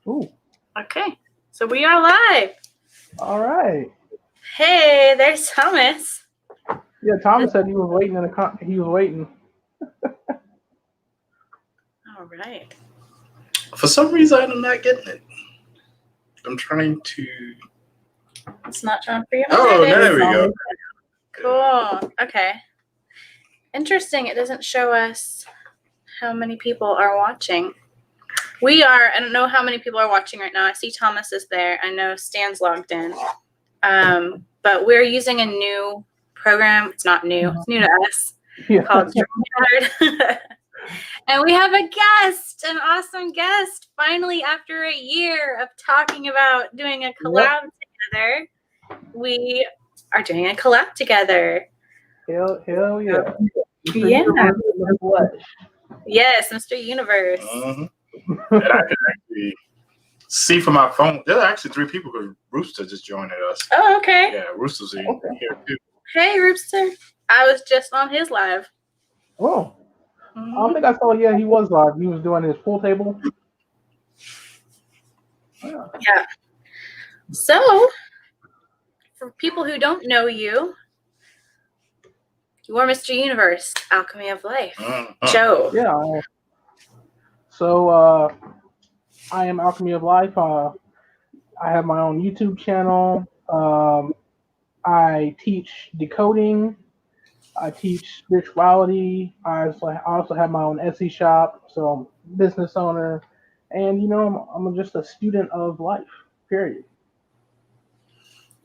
Ooh. Okay, so we are live. All right. Hey, there's Thomas. Yeah, Thomas said he was waiting he was waiting. All right. For some reason, I'm not getting it. I'm trying to. It's not showing for you. Oh, there we go. Cool. Okay. Interesting. It doesn't show us how many people are watching. I don't know how many people are watching right now. I see Thomas is there. I know Stan's logged in. But we're using a new program. It's not new. It's new to us. Yeah. Called StreamYard. And we have a guest, an awesome guest. Finally, after a year of talking about doing a collab together, we are doing a collab together. Hell yeah. Yeah. Flesh. Yes, Mr. Universe. And I can actually see from my phone. There are actually 3 people because Rooster just joined us. Oh, okay. Yeah, Rooster's here too. Hey, Rooster. I was just on his live. Oh. I think I saw, he was live. He was doing his pool table. Yeah. So, for people who don't know you, you are Mr. Universe, Alchemy of Life. Joe. Yeah. So, I am Alchemy of Life. I have my own YouTube channel. I teach decoding. I teach spirituality. I also have my own Etsy shop, so I'm a business owner. And, I'm just a student of life, period.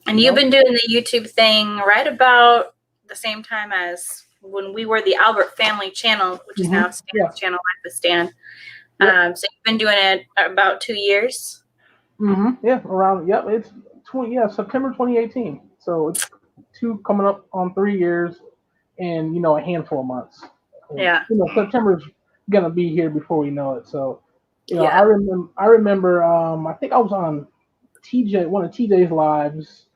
And you've been doing the YouTube thing right about the same time as when we were the Albert Family channel, which is now Stan's channel, Life with Stan. So you've been doing it about 2 years? Yeah, it's September 2018. So it's coming up on 3 years and, a handful of months. Yeah. September's going to be here before we know it. So, I remember, I think I was on one of TJ's lives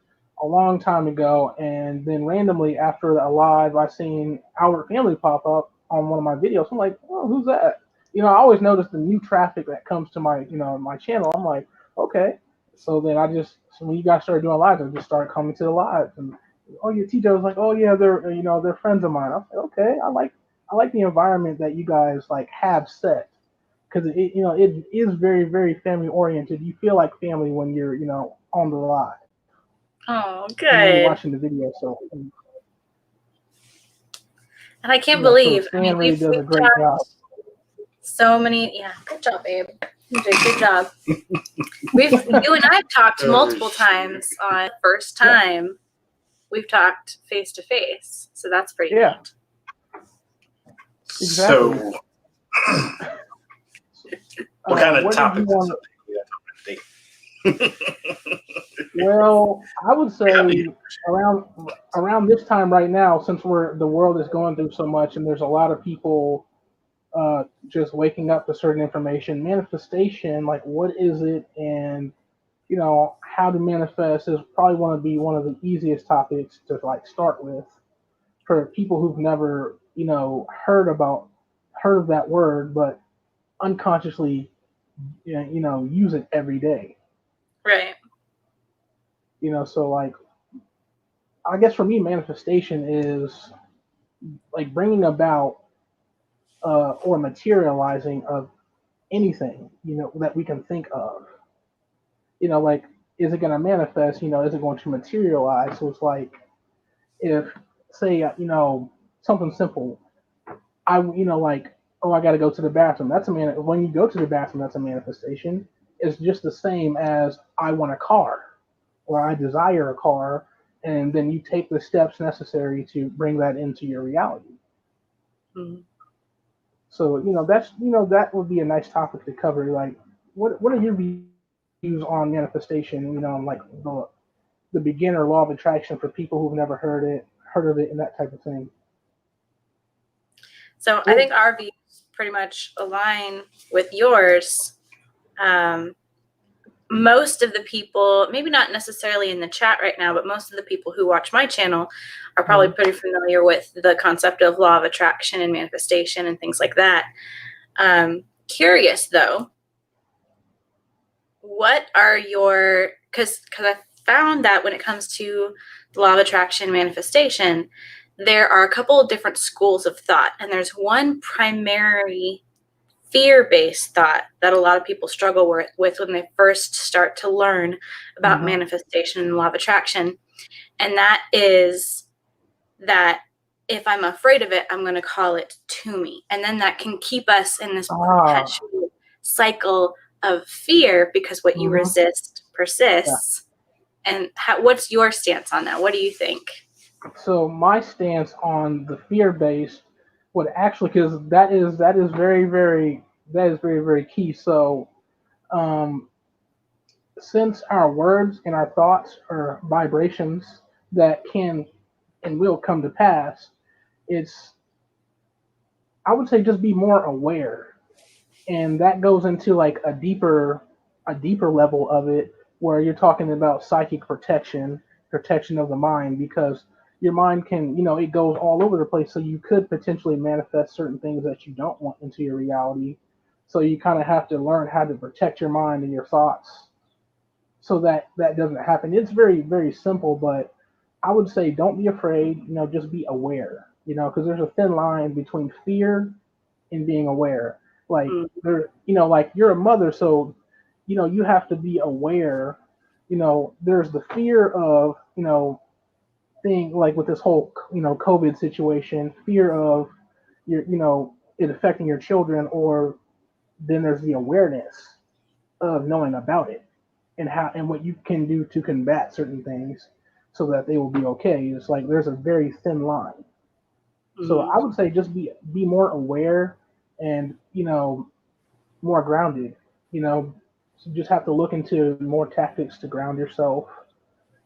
a long time ago, and then randomly after a live, I seen Albert Family pop up on one of my videos. I'm like, oh, who's that? I always notice the new traffic that comes to my, my channel. I'm like, okay. So then when you guys started doing lives, I just started coming to the lives. And TJ was like, oh yeah, they're friends of mine. I was like, okay, I like the environment that you guys have set, because it is very, very family oriented. You feel like family when you're on the live. Oh, good. And you're watching the video, so. And I can't believe. So Stan really does a great job. So many, good job, babe. You did a good job. You and I've talked multiple times on first time. We've talked face to face, so that's pretty neat. Exactly. So, what kind of topics? Well, I would say around this time right now, since the world is going through so much, and there's a lot of people just waking up to certain information. Manifestation, what is it, and how to manifest is probably want to be one of the easiest topics to start with for people who've never heard of that word, but unconsciously use it every day. Right. So I guess for me, manifestation is bringing about or materializing of anything that we can think of. Is it going to manifest? Is it going to materialize? So it's if say something simple, I got to go to the bathroom. That's when you go to the bathroom, that's a manifestation. It's just the same as I want a car or I desire a car, and then you take the steps necessary to bring that into your reality. Mm-hmm. So that would be a nice topic to cover. What are your views on manifestation? The beginner law of attraction for people who've never heard of it, and that type of thing. So I think our views pretty much align with yours. Most of the people, maybe not necessarily in the chat right now, but most of the people who watch my channel are probably pretty familiar with the concept of law of attraction and manifestation and things like that. Curious though, what are your, because I found that when it comes to the law of attraction manifestation, there are a couple of different schools of thought, and there's one primary fear-based thought that a lot of people struggle with when they first start to learn about manifestation and the law of attraction, and that is that if I'm afraid of it, I'm going to call it to me, and then that can keep us in this perpetual cycle of fear, because what you resist persists. And what's your stance on that? What do you think? So my stance on the fear-based would actually, because that is very, very key. So since our words and our thoughts are vibrations that can and will come to pass, I would say just be more aware. And that goes into like a deeper level of it, where you're talking about psychic protection of the mind, because your mind can, it goes all over the place, so you could potentially manifest certain things that you don't want into your reality. So you kind of have to learn how to protect your mind and your thoughts so that doesn't happen. It's very, very simple, but I would say don't be afraid, just be aware, because there's a thin line between fear and being aware. Like like you're a mother, so you have to be aware. There's the fear of thing, like with this whole COVID situation, fear of your it affecting your children, or then there's the awareness of knowing about it and how and what you can do to combat certain things so that they will be okay. It's like there's a very thin line. So I would say just be more aware and more grounded. So you just have to look into more tactics to ground yourself.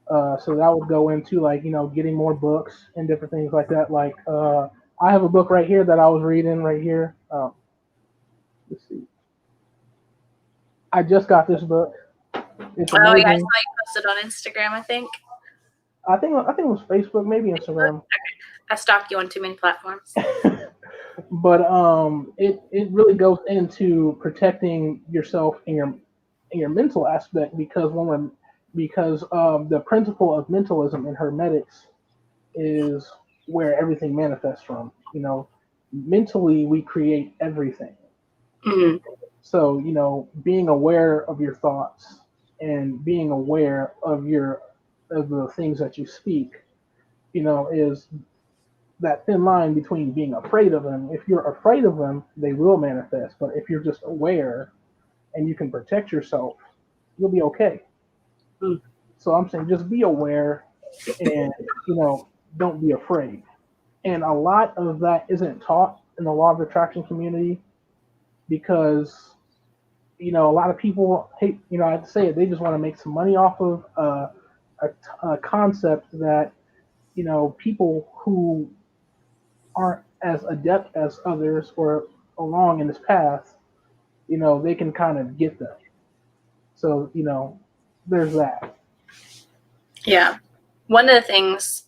So that would go into like getting more books and different things like that. Like I have a book right here that I was reading right here. Let's see. I just got this book. It's amazing. Oh yeah, I saw you posted on Instagram. I think it was Facebook, maybe Instagram. Okay. I stalked you on too many platforms. But it really goes into protecting yourself in your mental aspect, because the principle of mentalism in Hermetics is where everything manifests from. Mentally we create everything. So being aware of your thoughts and being aware of the things that you speak, is that thin line between being afraid of them. If you're afraid of them, they will manifest. But if you're just aware and you can protect yourself, you'll be okay. So I'm saying just be aware and, don't be afraid. And a lot of that isn't taught in the law of attraction community, because, a lot of people hate, I have to say it, they just want to make some money off of a concept that, people who aren't as adept as others or along in this path, they can kind of get them. So, there's that. Yeah. One of the things,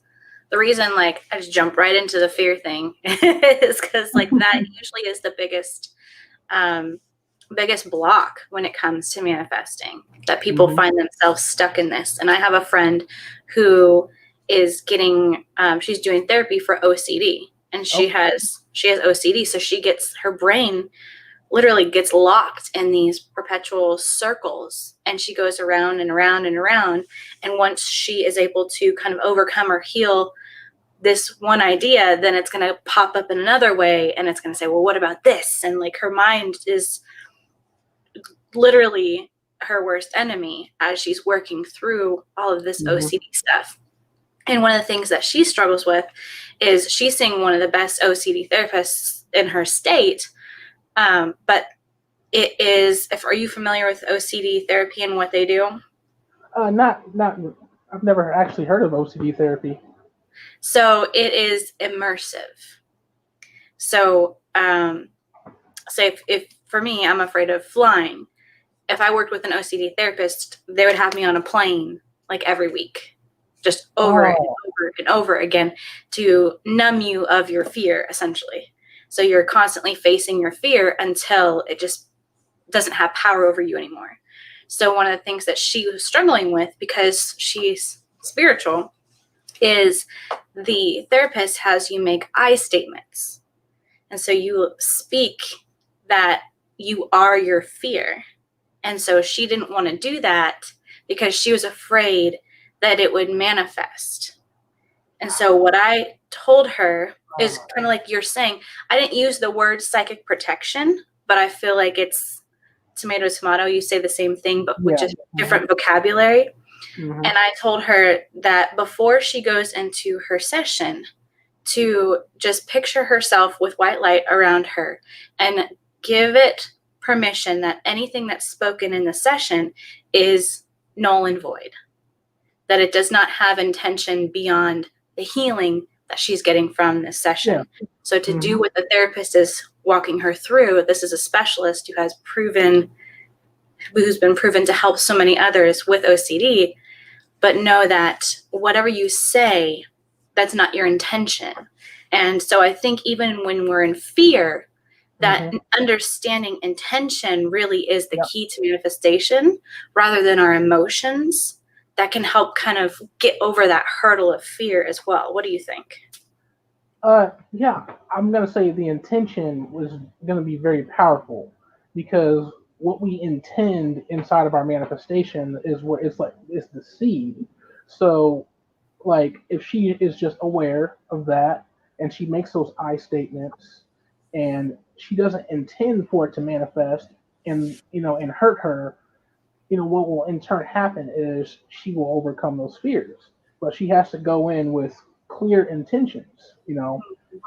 the reason like I just jump right into the fear thing is because like that usually is the biggest block when it comes to manifesting, that people find themselves stuck in this. And I have a friend who is getting she's doing therapy for OCD, and she has OCD, so her brain literally gets locked in these perpetual circles, and she goes around and around and around. And once she is able to kind of overcome or heal this one idea, then it's going to pop up in another way, and it's going to say, well, what about this? And like her mind is literally her worst enemy as she's working through all of this OCD stuff. And one of the things that she struggles with is she's seeing one of the best OCD therapists in her state. But it is, are you familiar with OCD therapy and what they do? Not, I've never actually heard of OCD therapy. So it is immersive. So, say if for me, I'm afraid of flying. If I worked with an OCD therapist, they would have me on a plane like every week, just over and over and over again, to numb you of your fear, essentially. So you're constantly facing your fear until it just doesn't have power over you anymore. So one of the things that she was struggling with, because she's spiritual, is the therapist has you make I statements. And so you speak that you are your fear. And so she didn't want to do that because she was afraid that it would manifest. And so what I told her is kind of like you're saying, I didn't use the word psychic protection, but I feel like it's tomato, tomato. You say the same thing, but with just different vocabulary. And I told her that before she goes into her session, to just picture herself with white light around her and give it permission that anything that's spoken in the session is null and void, that it does not have intention beyond the healing that she's getting from this session. So to do what the therapist is walking her through, this is a specialist who's been proven to help so many others with OCD, but know that whatever you say, that's not your intention. And so I think even when we're in fear, that understanding intention really is the key to manifestation rather than our emotions. That can help kind of get over that hurdle of fear as well. What do you think? Yeah, I'm going to say the intention was going to be very powerful, because what we intend inside of our manifestation is where it's the seed. So like if she is just aware of that and she makes those I statements and she doesn't intend for it to manifest and and hurt her, what will in turn happen is she will overcome those fears. But she has to go in with clear intentions,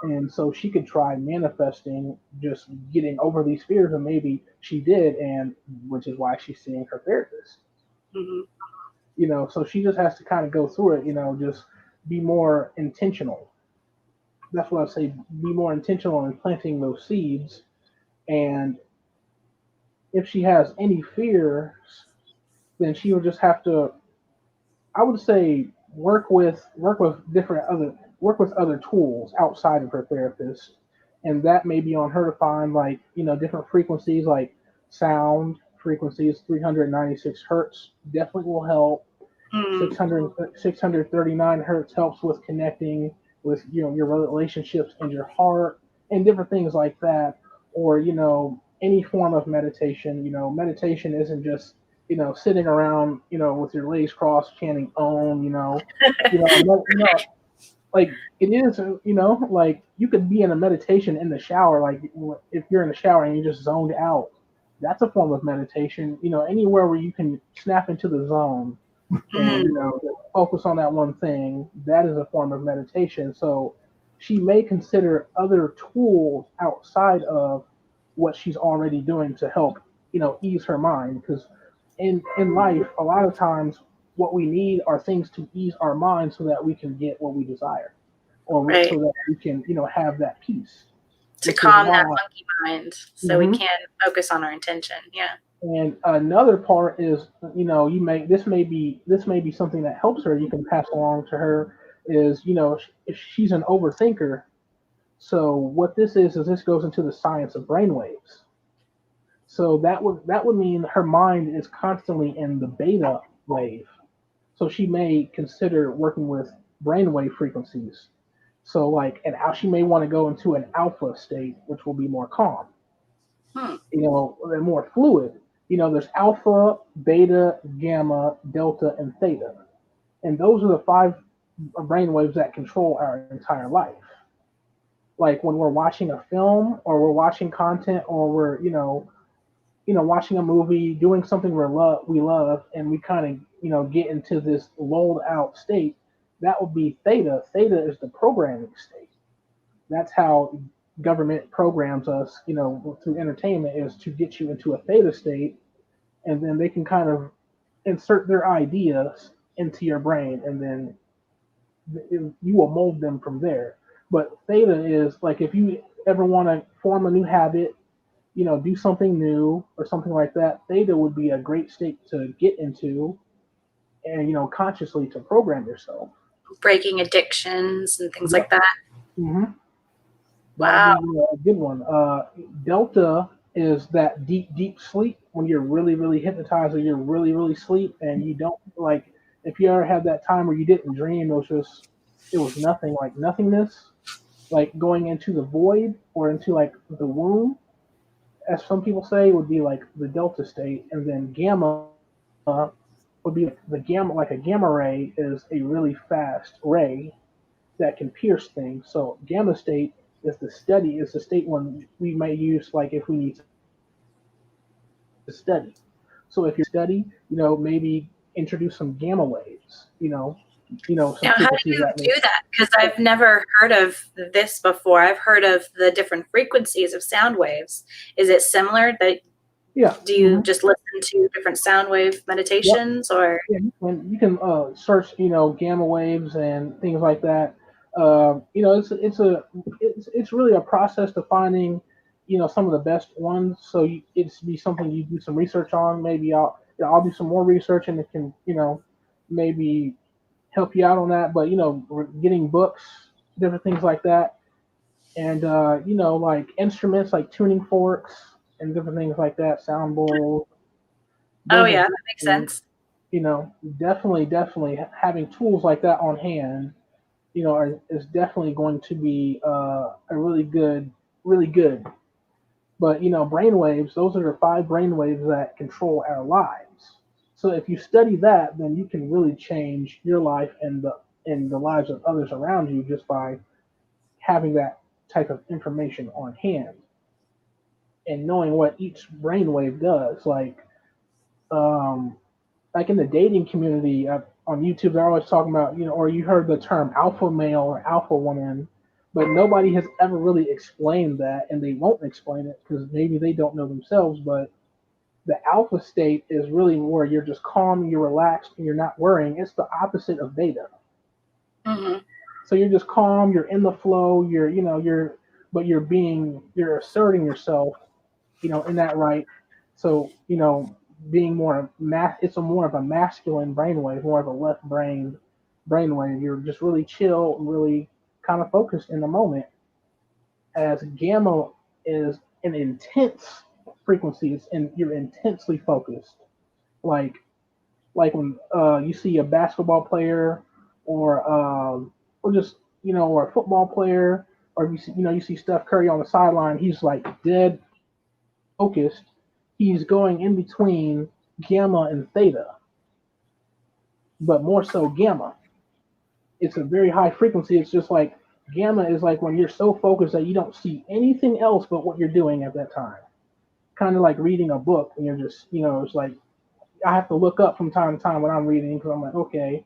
and so she could try manifesting just getting over these fears, and maybe she did, and which is why she's seeing her therapist. So she just has to kind of go through it, just be more intentional. That's what I say, be more intentional in planting those seeds. And if she has any fears, then she will just have to, I would say, work with other tools outside of her therapist. And that may be on her to find different frequencies, like sound frequencies. 396 hertz definitely will help. 639 hertz helps with connecting with your relationships and your heart and different things like that. Or any form of meditation. Meditation isn't just sitting around with your legs crossed chanting Om. Like it is, like you could be in a meditation in the shower. Like if you're in the shower and you're just zoned out, that's a form of meditation. Anywhere where you can snap into the zone and focus on that one thing, that is a form of meditation. So she may consider other tools outside of what she's already doing to help ease her mind, because in life a lot of times what we need are things to ease our mind so that we can get what we desire, or so that we can have that peace to calm that monkey mind so we can focus on our intention. And another part is, this may be something that helps her. You can pass along to her is, if she's an overthinker. So what this is this goes into the science of brainwaves. So that would mean her mind is constantly in the beta wave. So she may consider working with brainwave frequencies. So she may want to go into an alpha state, which will be more calm. And more fluid. There's alpha, beta, gamma, delta, and theta. And those are the 5 brainwaves that control our entire life. Like when we're watching a film or we're watching content or we're, watching a movie, doing something we love, and we kind of, get into this lulled out state, that would be theta. Theta is the programming state. That's how government programs us, through entertainment, is to get you into a theta state, and then they can kind of insert their ideas into your brain, and then you will mold them from there. But theta is like if you ever want to form a new habit, do something new or something like that, theta would be a great state to get into and, consciously to program yourself. Breaking addictions and things like that. Wow. That would be a good one. Delta is that deep sleep when you're really, really hypnotized or you're really, really asleep and you don't like, if you ever had that time where you didn't dream, it was nothing, like nothingness, like going into the void or into like the womb, as some people say, would be like the delta state, and then gamma would be the gamma, like a gamma ray is a really fast ray that can pierce things. So gamma state is the state when we might use like if we need to study. So if you're studying, maybe introduce some gamma waves, some Now, how do frequencies you that may. do that? Because I've never heard of this before. I've heard of the different frequencies of sound waves. Is it similar? Yeah. Do you just listen to different sound wave Yep. meditations, or? Yeah, you can search, gamma waves and things like that. It's really a process to finding, some of the best ones. So it's be something you do some research on. Maybe I'll do some more research and it can, maybe help you out on that. But we're getting books, different things like that, and like instruments like tuning forks and different things like that, sound bowls. Oh Those are yeah, that good makes things. sense. Definitely having tools like that on hand, is definitely going to be a really good. But brain waves, those are the five brain waves that control our lives. So if you study that, then you can really change your life and the lives of others around you just by having that type of information on hand and knowing what each brainwave does. Um, like in the dating community on YouTube, they're always talking about, or you heard the term alpha male or alpha woman, but nobody has ever really explained that, and they won't explain it because maybe they don't know themselves. But the alpha state is really where you're just calm, you're relaxed, and you're not worrying. It's the opposite of beta. Hmm. So you're just calm, you're in the flow, but you're asserting yourself, in that right. So, being it's a more of a masculine brainwave, more of a left brainwave. You're just really chill, really kind of focused in the moment. As gamma is an intense frequency, and you're intensely focused. Like when you see a basketball player or just or a football player, or you see Steph Curry on the sideline, he's like dead focused. He's going in between gamma and theta, but more so gamma. It's a very high frequency. It's just like gamma is like when you're so focused that you don't see anything else but what you're doing at that time. Kind of like reading a book, and you're just, it's like I have to look up from time to time when I'm reading because I'm like, okay,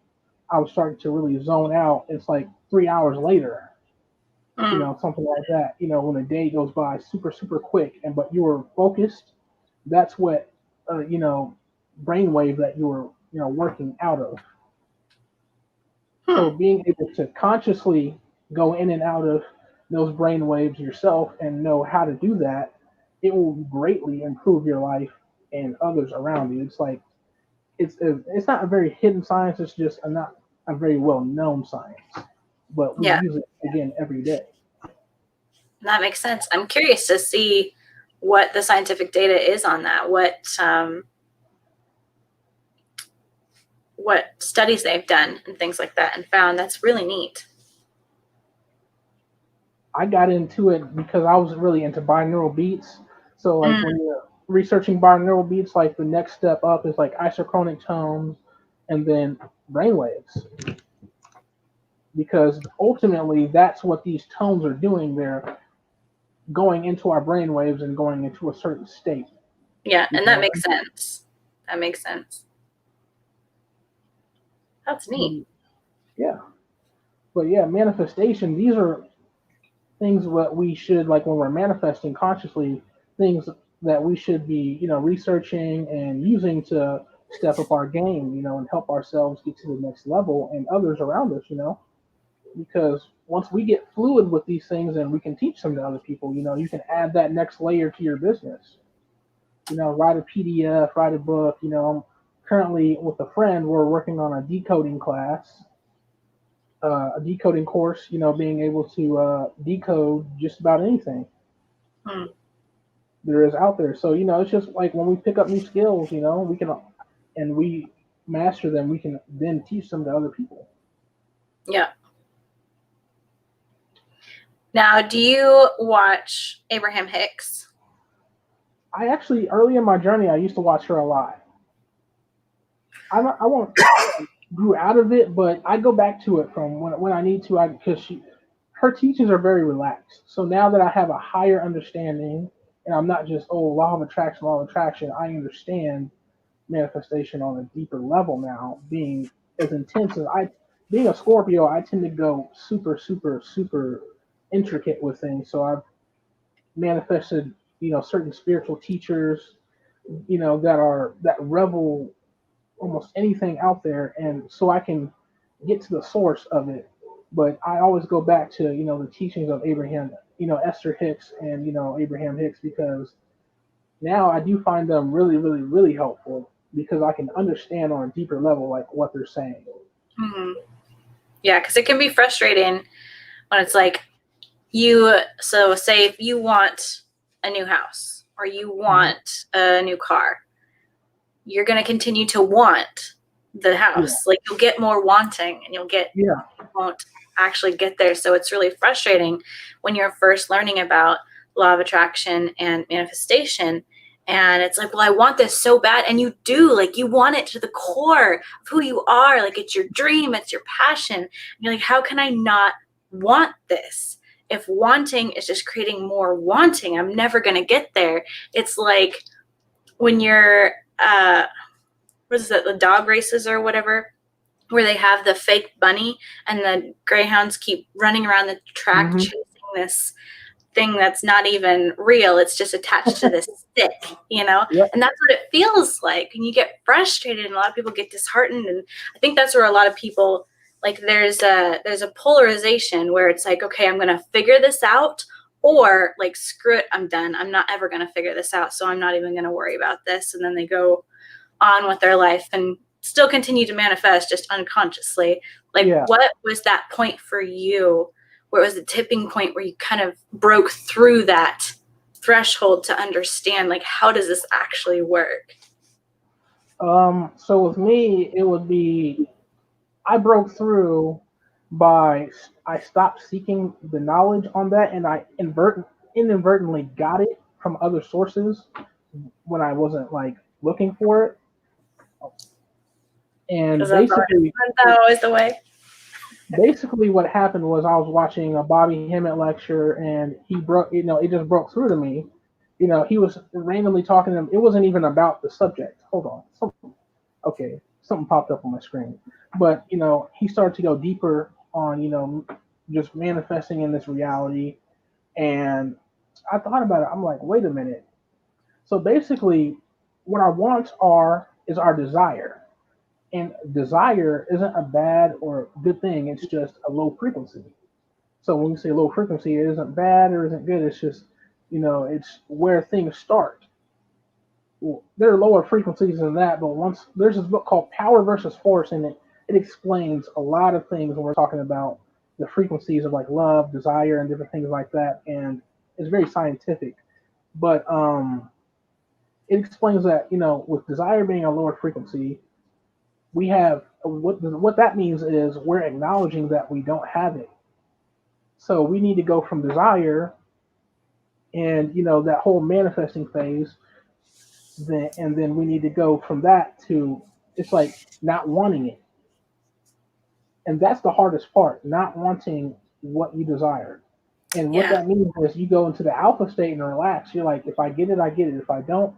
I was starting to really zone out. It's like 3 hours later, Mm. something like that. When a day goes by super, super quick, but you were focused. That's what, brainwave that you were, working out of. So Hmm. being able to consciously go in and out of those brain waves yourself and know how to do that, it will greatly improve your life and others around you. It's like it's not a very hidden science. It's just not a very well known science, but we Yeah, use it again every day. that makes sense. I'm curious to see what the scientific data is on that. What studies they've done and things like that and found. That's really neat. I got into it because I was really into binaural beats. So like Mm. when you're researching binaural beats, like the next step up is like isochronic tones and then brainwaves. Because ultimately that's what these tones are doing. They're going into our brainwaves and going into a certain state. Yeah, You and that know? makes sense. That makes sense. That's neat. Yeah. But yeah, manifestation, these are things that we should, like when we're manifesting consciously, things that we should be, researching and using to step up our game, and help ourselves get to the next level and others around us, because once we get fluid with these things and we can teach them to other people, you can add that next layer to your business. Write a PDF, write a book. I'm currently with a friend, we're working on a decoding class, a decoding course, being able to decode just about anything. Hmm. there is out there. So it's just like when we pick up new skills, we can, and we master them, we can then teach them to other people. Yeah. Now, do you watch Abraham Hicks? I actually, early in my journey, I used to watch her a lot. I won't grew out of it, but I go back to it from when I need to. Because her teachings are very relaxed. So now that I have a higher understanding, and I'm not just law of attraction. I understand manifestation on a deeper level now. Being as intense as being a Scorpio, I tend to go super, super, super intricate with things. So I've manifested, certain spiritual teachers, that revel almost anything out there, and so I can get to the source of it. But I always go back to the teachings of Abraham, Esther Hicks, and Abraham Hicks, because now I do find them really, really, really helpful because I can understand on a deeper level like what they're saying. Mm-hmm. Yeah, because it can be frustrating when it's like so say if you want a new house or you want a new car, you're going to continue to want the house. Yeah. Like you'll get more wanting and you won't actually get there. So it's really frustrating when you're first learning about law of attraction and manifestation. And it's like, well, I want this so bad. And you do, like, you want it to the core of who you are. Like, it's your dream, it's your passion. And you're like, how can I not want this? If wanting is just creating more wanting, I'm never going to get there. It's like when you're, what is it, the dog races or whatever, where they have the fake bunny and the greyhounds keep running around the track chasing this thing that's not even real. It's just attached to this stick, Yep. And that's what it feels like. And you get frustrated and a lot of people get disheartened. And I think that's where a lot of people, like there's a polarization where it's like, okay, I'm going to figure this out, or like, screw it, I'm done. I'm not ever going to figure this out. So I'm not even going to worry about this. And then they go on with their life and still continue to manifest just unconsciously. Like, what was that point for you? Where it was the tipping point where you kind of broke through that threshold to understand, like, how does this actually work? So with me, it would be, I broke through I stopped seeking the knowledge on that, and I inadvertently got it from other sources when I wasn't like looking for it. And basically, that's always the way. Basically, what happened was I was watching a Bobby Hemmett lecture, and he broke, it just broke through to me. He was randomly talking to him. It wasn't even about the subject. Hold on. Something popped up on my screen. But, he started to go deeper on, just manifesting in this reality. And I thought about it. I'm like, wait a minute. So basically, what our wants is our desire. And desire isn't a bad or good thing. It's just a low frequency. So when you say low frequency, it isn't bad or isn't good. It's just, it's where things start. Well, there are lower frequencies than that, but once there's this book called Power versus Force, and it explains a lot of things when we're talking about the frequencies of like love, desire, and different things like that. And it's very scientific. But it explains that, with desire being a lower frequency, we have what that means is we're acknowledging that we don't have it. So we need to go from desire and that whole manifesting phase, and then we need to go from that to, it's like not wanting it. And that's the hardest part, not wanting what you desire. And what that means is you go into the alpha state and relax. You're like, if I get it, I get it. If I don't,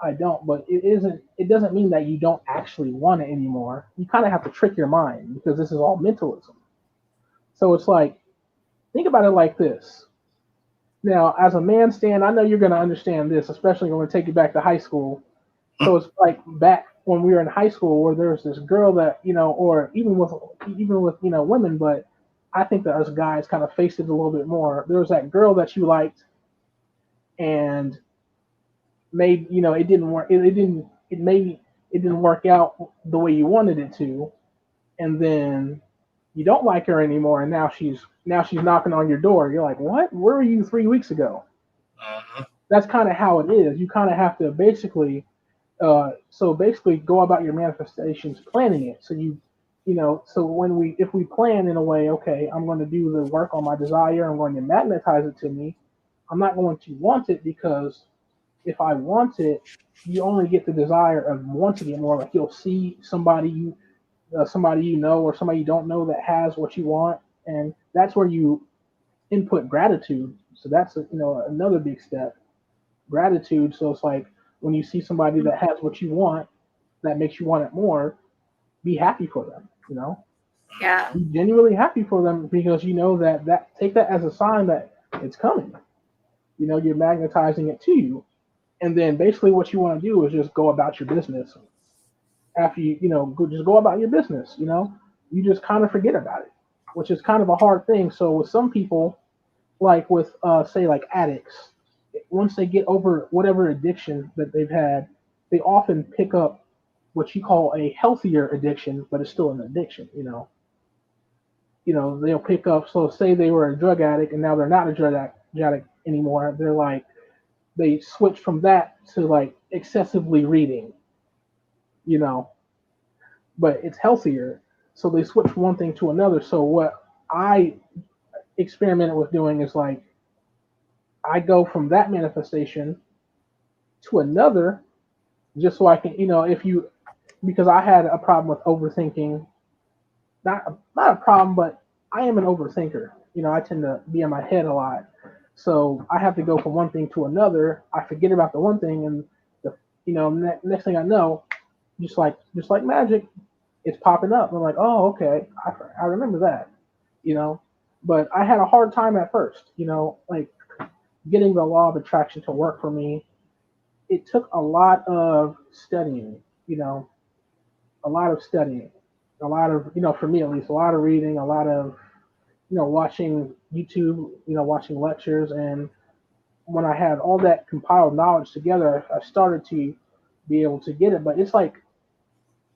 I don't. But it doesn't mean that you don't actually want it anymore. You kind of have to trick your mind because this is all mentalism. So it's like, think about it like this. Now, as a man, Stan, I know you're going to understand this, especially when we take you back to high school. So it's like back when we were in high school where there was this girl that, or even with women, but I think that us guys kind of faced it a little bit more. There was that girl that you liked, and it didn't work. It didn't work out the way you wanted it to, and then you don't like her anymore, and now she's knocking on your door. You're like, what? Where were you 3 weeks ago? Uh-huh. that's kind of how it is. You kind of have to basically, so basically go about your manifestations planning it. So so if we plan in a way, okay, I'm going to do the work on my desire, I'm going to magnetize it to me. I'm not going to want it, because if I want it, you only get the desire of wanting it more. Like you'll see somebody you know or somebody you don't know that has what you want, and that's where you input gratitude. So that's another big step, gratitude. So it's like when you see somebody that has what you want, that makes you want it more, be happy for them. Yeah. Be genuinely happy for them, because you know that take that as a sign that it's coming. You're magnetizing it to you, and then basically what you want to do is just go about your business. After just go about your business. You just kind of forget about it, which is kind of a hard thing. So with some people, like with say like addicts, once they get over whatever addiction that they've had, they often pick up what you call a healthier addiction, but it's still an addiction. They'll pick up. So say they were a drug addict and now they're not a addict anymore. They're like, they switch from that to like excessively reading, but it's healthier. So they switch from one thing to another. So what I experimented with doing is like, I go from that manifestation to another, just so I can, because I had a problem with overthinking. Not a problem, but I am an overthinker. I tend to be in my head a lot. So I have to go from one thing to another. I forget about the one thing, and next thing I know, just like magic, it's popping up. I'm like, oh, okay, I remember that. But I had a hard time at first. Like getting the law of attraction to work for me. It took a lot of studying. A lot of studying, a lot of for me at least, a lot of reading, a lot of watching YouTube, watching lectures. And when I had all that compiled knowledge together, I started to be able to get it. But it's like,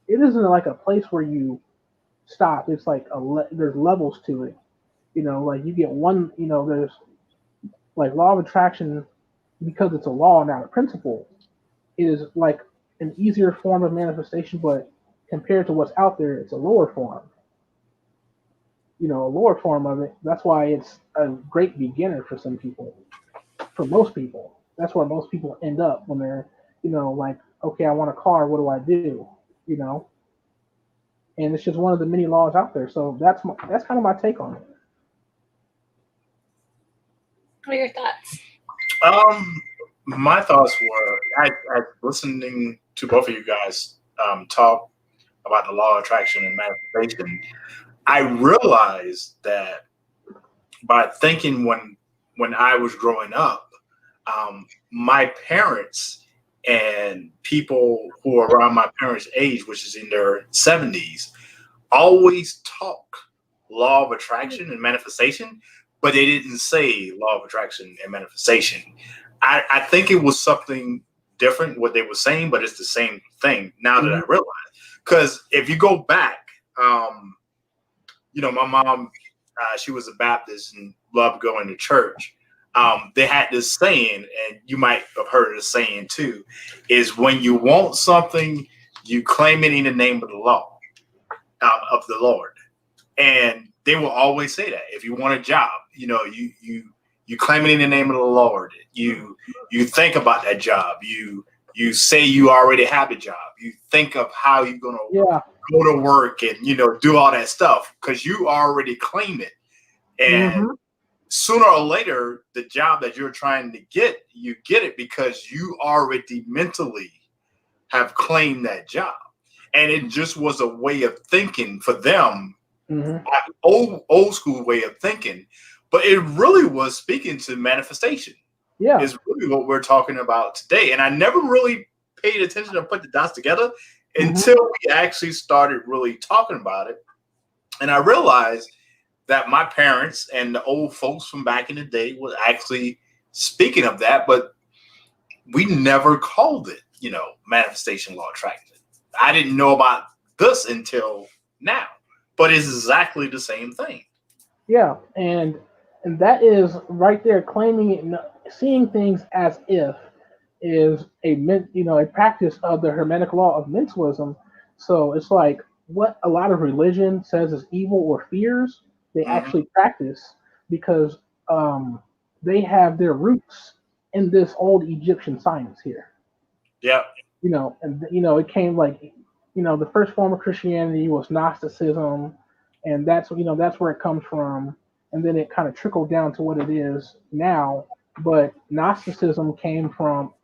it isn't like a place where you stop. It's like there's levels to it. Like you get one. There's like law of attraction, because it's a law, not a principle. It is like an easier form of manifestation, but compared to what's out there, it's a lower form. A lower form of it. That's why it's a great beginner for some people. For most people, that's where most people end up when they're, like, okay, I want a car. What do I do? And it's just one of the many laws out there. So that's kind of my take on it. What are your thoughts? My thoughts were, I listening to both of you guys talk about the law of attraction and manifestation. I realized that by thinking when I was growing up, my parents and people who are around my parents' age, which is in their 70s, always talk law of attraction and manifestation, but they didn't say law of attraction and manifestation. I think it was something different what they were saying, but it's the same thing now that I realize. Because if you go back, my mom, she was a Baptist and loved going to church. They had this saying, and you might have heard the saying too, is when you want something, you claim it in the name of the law, of the Lord. And they will always say that. If you want a job, you claim it in the name of the Lord. You think about that job. You say you already have a job. You think of how you're gonna go to work and do all that stuff because you already claim it. And sooner or later, the job that you're trying to get, you get it because you already mentally have claimed that job. And it just was a way of thinking for them. Old school way of thinking, but it really was speaking to manifestation. Is really what we're talking about today. And I never really paid attention to put the dots together until we actually started really talking about it. And I realized that my parents and the old folks from back in the day were actually speaking of that, but we never called it, manifestation law attraction. I didn't know about this until now. But it's exactly the same thing. Yeah, and that is right there, claiming it seeing things as if is a practice of the Hermetic law of mentalism. So it's like what a lot of religion says is evil or fears, they Mm-hmm. actually practice because they have their roots in this old Egyptian science here. Yep. And it came like the first form of Christianity was Gnosticism, and that's where it comes from, and then it kind of trickled down to what it is now. But Gnosticism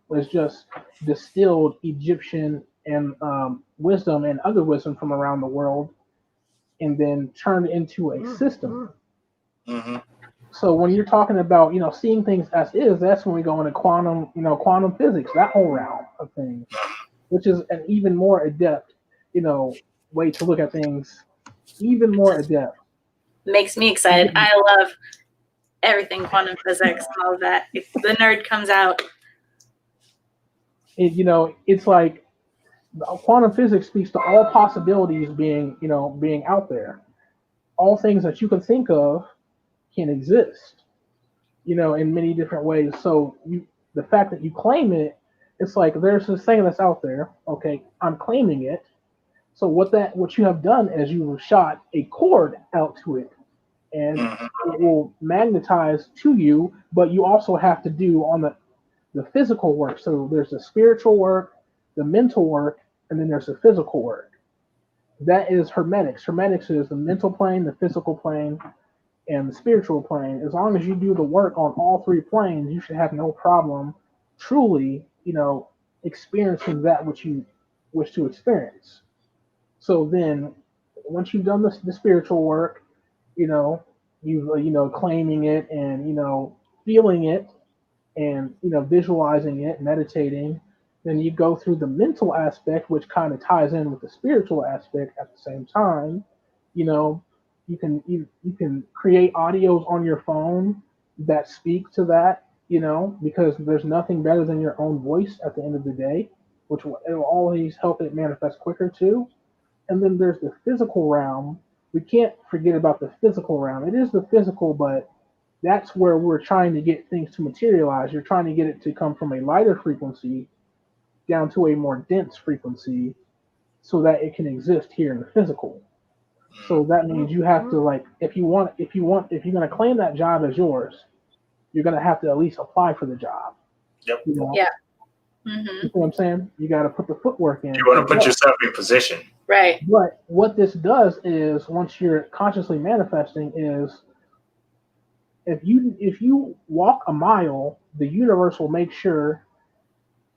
was just distilled Egyptian and wisdom and other wisdom from around the world, and then turned into a system. Mm-hmm. So when you're talking about seeing things as is, that's when we go into quantum physics, that whole realm of things, which is an even more adept way to look at things, even more adept. Makes me excited. I love everything quantum physics and all of that. If the nerd comes out, it's like quantum physics speaks to all possibilities being out there. All things that you can think of can exist, in many different ways. So the fact that you claim it, it's like there's this thing that's out there. Okay, I'm claiming it. So what you have done is you've shot a cord out to it, and it will magnetize to you. But you also have to do on the physical work. So there's the spiritual work, the mental work, and then there's the physical work. That is hermetics. Hermetics is the mental plane, the physical plane, and the spiritual plane. As long as you do the work on all three planes, you should have no problem truly, experiencing that which you wish to experience. So then, once you've done the spiritual work, claiming it and feeling it and visualizing it, meditating, then you go through the mental aspect, which kind of ties in with the spiritual aspect at the same time. You can create audios on your phone that speak to that, because there's nothing better than your own voice at the end of the day, which will always help it manifest quicker too. And then there's the physical realm. We can't forget about the physical realm. It is the physical, but that's where we're trying to get things to materialize. You're trying to get it to come from a lighter frequency down to a more dense frequency so that it can exist here in the physical. So that means you have to, if you're going to claim that job as yours, you're going to have to at least apply for the job. Yep. Yeah. Mm-hmm. You know what I'm saying? You got to put the footwork in. You want to put yourself in position. Right. But what this does is, once you're consciously manifesting, is if you walk a mile, the universe will make sure,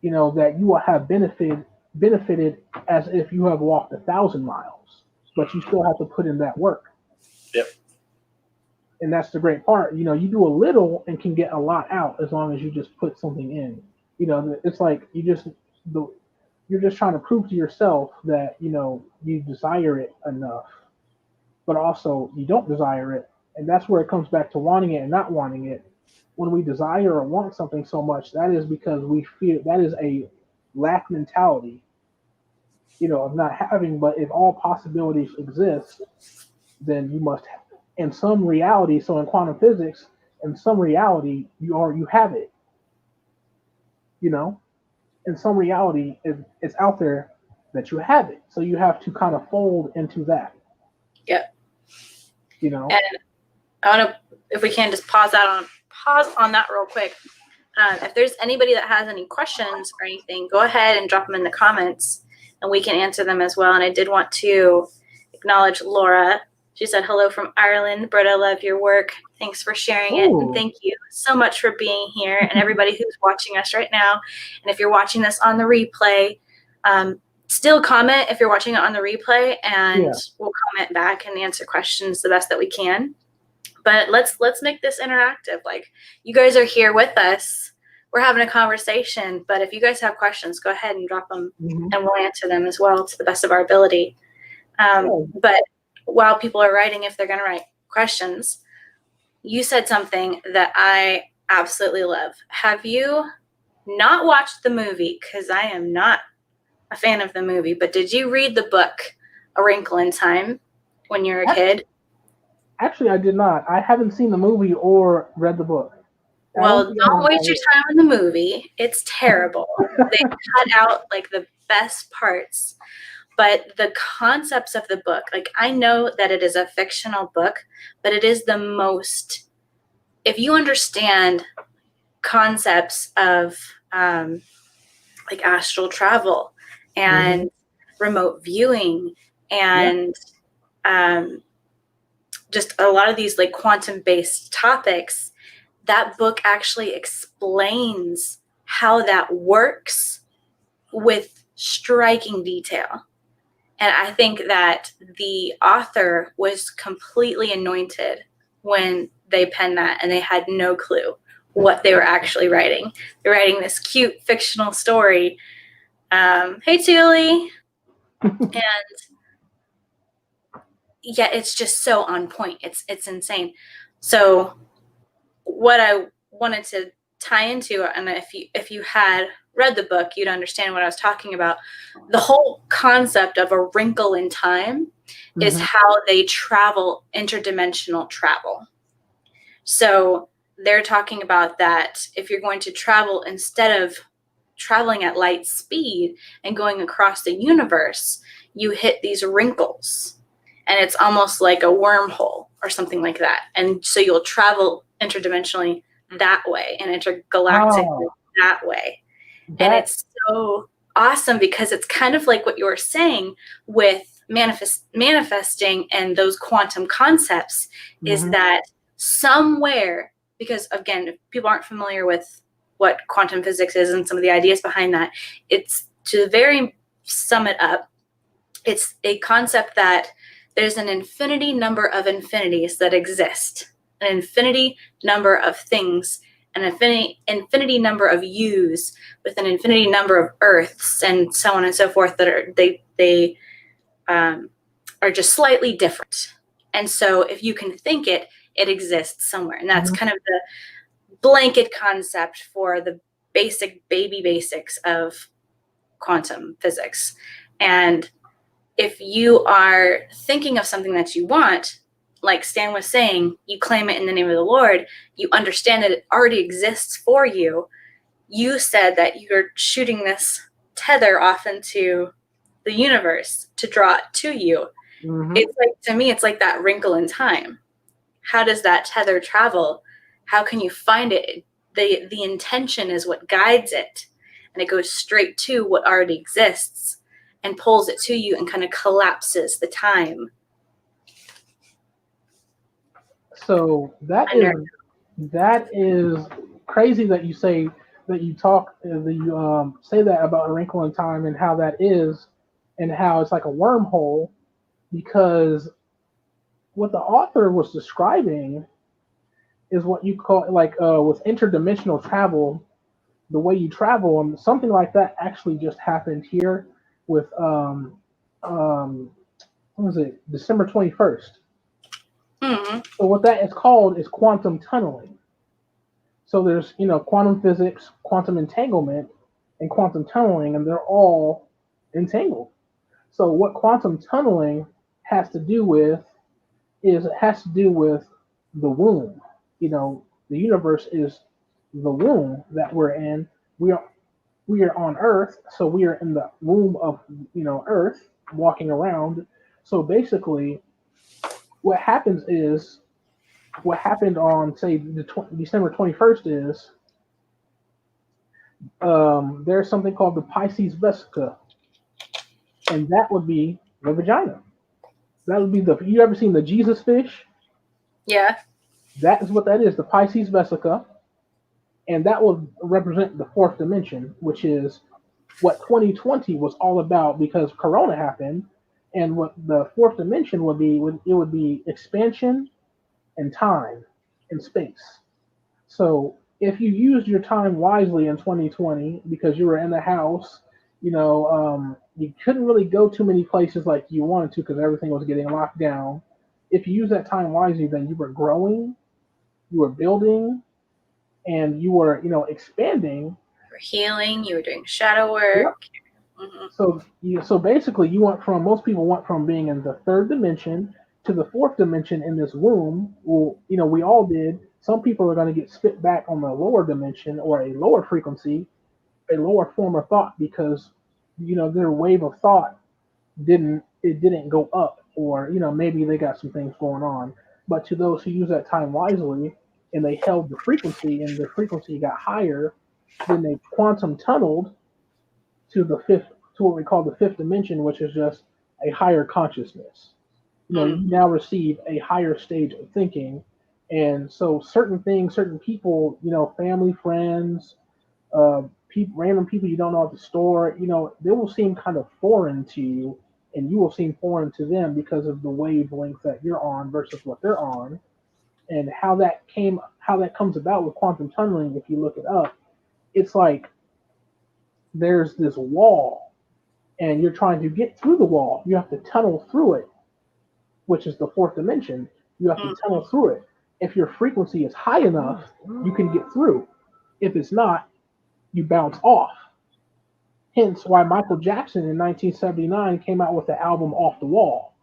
that you will have benefited as if you have walked 1,000 miles. But you still have to put in that work. Yep. And that's the great part. You do a little and can get a lot out as long as you just put something in. It's like you're just trying to prove to yourself that you desire it enough, but also you don't desire it, and that's where it comes back to wanting it and not wanting it. When we desire or want something so much, that is because we feel that is a lack mentality, of not having. But if all possibilities exist, then you must have, in some reality. So in quantum physics, in some reality, you have it. In some reality, it's out there that you have it. So you have to kind of fold into that. Yep. And I want to, if we can, just pause on that real quick. If there's anybody that has any questions or anything, go ahead and drop them in the comments, and we can answer them as well. And I did want to acknowledge Laura. She said, hello from Ireland. Britta, love your work. Thanks for sharing it. And thank you so much for being here, and everybody who's watching us right now. And if you're watching this on the replay, still comment if you're watching it on the replay, and we'll comment back and answer questions the best that we can. But let's make this interactive. Like, you guys are here with us. We're having a conversation. But if you guys have questions, go ahead and drop them, and we'll answer them as well to the best of our ability. But while people are writing, if they're going to write questions, you said something that I absolutely love. Have you not watched the movie? Because I am not a fan of the movie. But did you read the book, A Wrinkle in Time, when you were a kid? Actually, I did not. I haven't seen the movie or read the book. Well, don't waste your time in the movie. It's terrible. They cut out like the best parts. But the concepts of the book, like I know that it is a fictional book, but it is the most, if you understand concepts of like astral travel and remote viewing and just a lot of these like quantum-based topics, that book actually explains how that works with striking detail. And I think that the author was completely anointed when they penned that, and they had no clue what they were actually writing. They're writing this cute fictional story. Hey, Thule. And yeah, it's just so on point. It's insane. So what I wanted to tie into, and if you had read the book, you'd understand what I was talking about. The whole concept of a wrinkle in time is how they travel interdimensional travel. So they're talking about that if you're going to travel, instead of traveling at light speed and going across the universe, you hit these wrinkles, and it's almost like a wormhole or something like that. And so you'll travel interdimensionally that way and intergalactically that way. And it's so awesome because it's kind of like what you were saying with manifesting and those quantum concepts is that somewhere, because again, if people aren't familiar with what quantum physics is and some of the ideas behind that, it's, to very sum it up, it's a concept that there's an infinity number of infinities that exist, an infinity number of things, an infinity number of yous with an infinity number of earths, and so on and so forth, that are they are just slightly different. And so if you can think it, it exists somewhere. And that's kind of the blanket concept for the basic baby basics of quantum physics. And if you are thinking of something that you want, like Stan was saying, you claim it in the name of the Lord, you understand that it already exists for you. You said that you're shooting this tether off into the universe to draw it to you. It's like, to me, it's like that wrinkle in time. How does that tether travel? How can you find it? The intention is what guides it, and it goes straight to what already exists and pulls it to you and kind of collapses the time. So that is crazy that you say that you talk that you say that about a wrinkle in time and how that is, and how it's like a wormhole, because what the author was describing is what you call like with interdimensional travel, the way you travel, and something like that actually just happened here with what was it, December 21st. So what that is called is quantum tunneling. So there's, quantum physics, quantum entanglement, and quantum tunneling, and they're all entangled. So what quantum tunneling has to do with is it has to do with the womb. The universe is the womb that we're in. We are on Earth, so we are in the womb of Earth, walking around. So basically, what happens is, what happened on, say, December 21st is there's something called the Pisces vesica, and that would be the vagina. That would be you ever seen the Jesus fish? Yeah. That is what that is, the Pisces vesica, and that would represent the fourth dimension, which is what 2020 was all about, because Corona happened, and what the fourth dimension would be expansion and time and space. So if you used your time wisely in 2020 because you were in the house, you couldn't really go too many places like you wanted to because everything was getting locked down. If you use that time wisely, then you were growing, you were building, and you were, expanding. You were healing, you were doing shadow work. Yep. So basically, most people went from being in the third dimension to the fourth dimension in this womb. Well, we all did some people are going to get spit back on the lower dimension or a lower frequency, a lower form of thought because their wave of thought didn't go up, or maybe they got some things going on. But to those who use that time wisely and they held the frequency and the frequency got higher, then they quantum tunneled to what we call the fifth dimension, which is just a higher consciousness. You now receive a higher stage of thinking, and so certain things, certain people, family, friends, random people you don't know at the store, they will seem kind of foreign to you, and you will seem foreign to them because of the wavelength that you're on versus what they're on, and how that comes about with quantum tunneling. If you look it up, it's like there's this wall, and you're trying to get through the wall. You have to tunnel through it, which is the fourth dimension. You have to tunnel through it. If your frequency is high enough, you can get through. If it's not, you bounce off. Hence why Michael Jackson in 1979 came out with the album Off the Wall.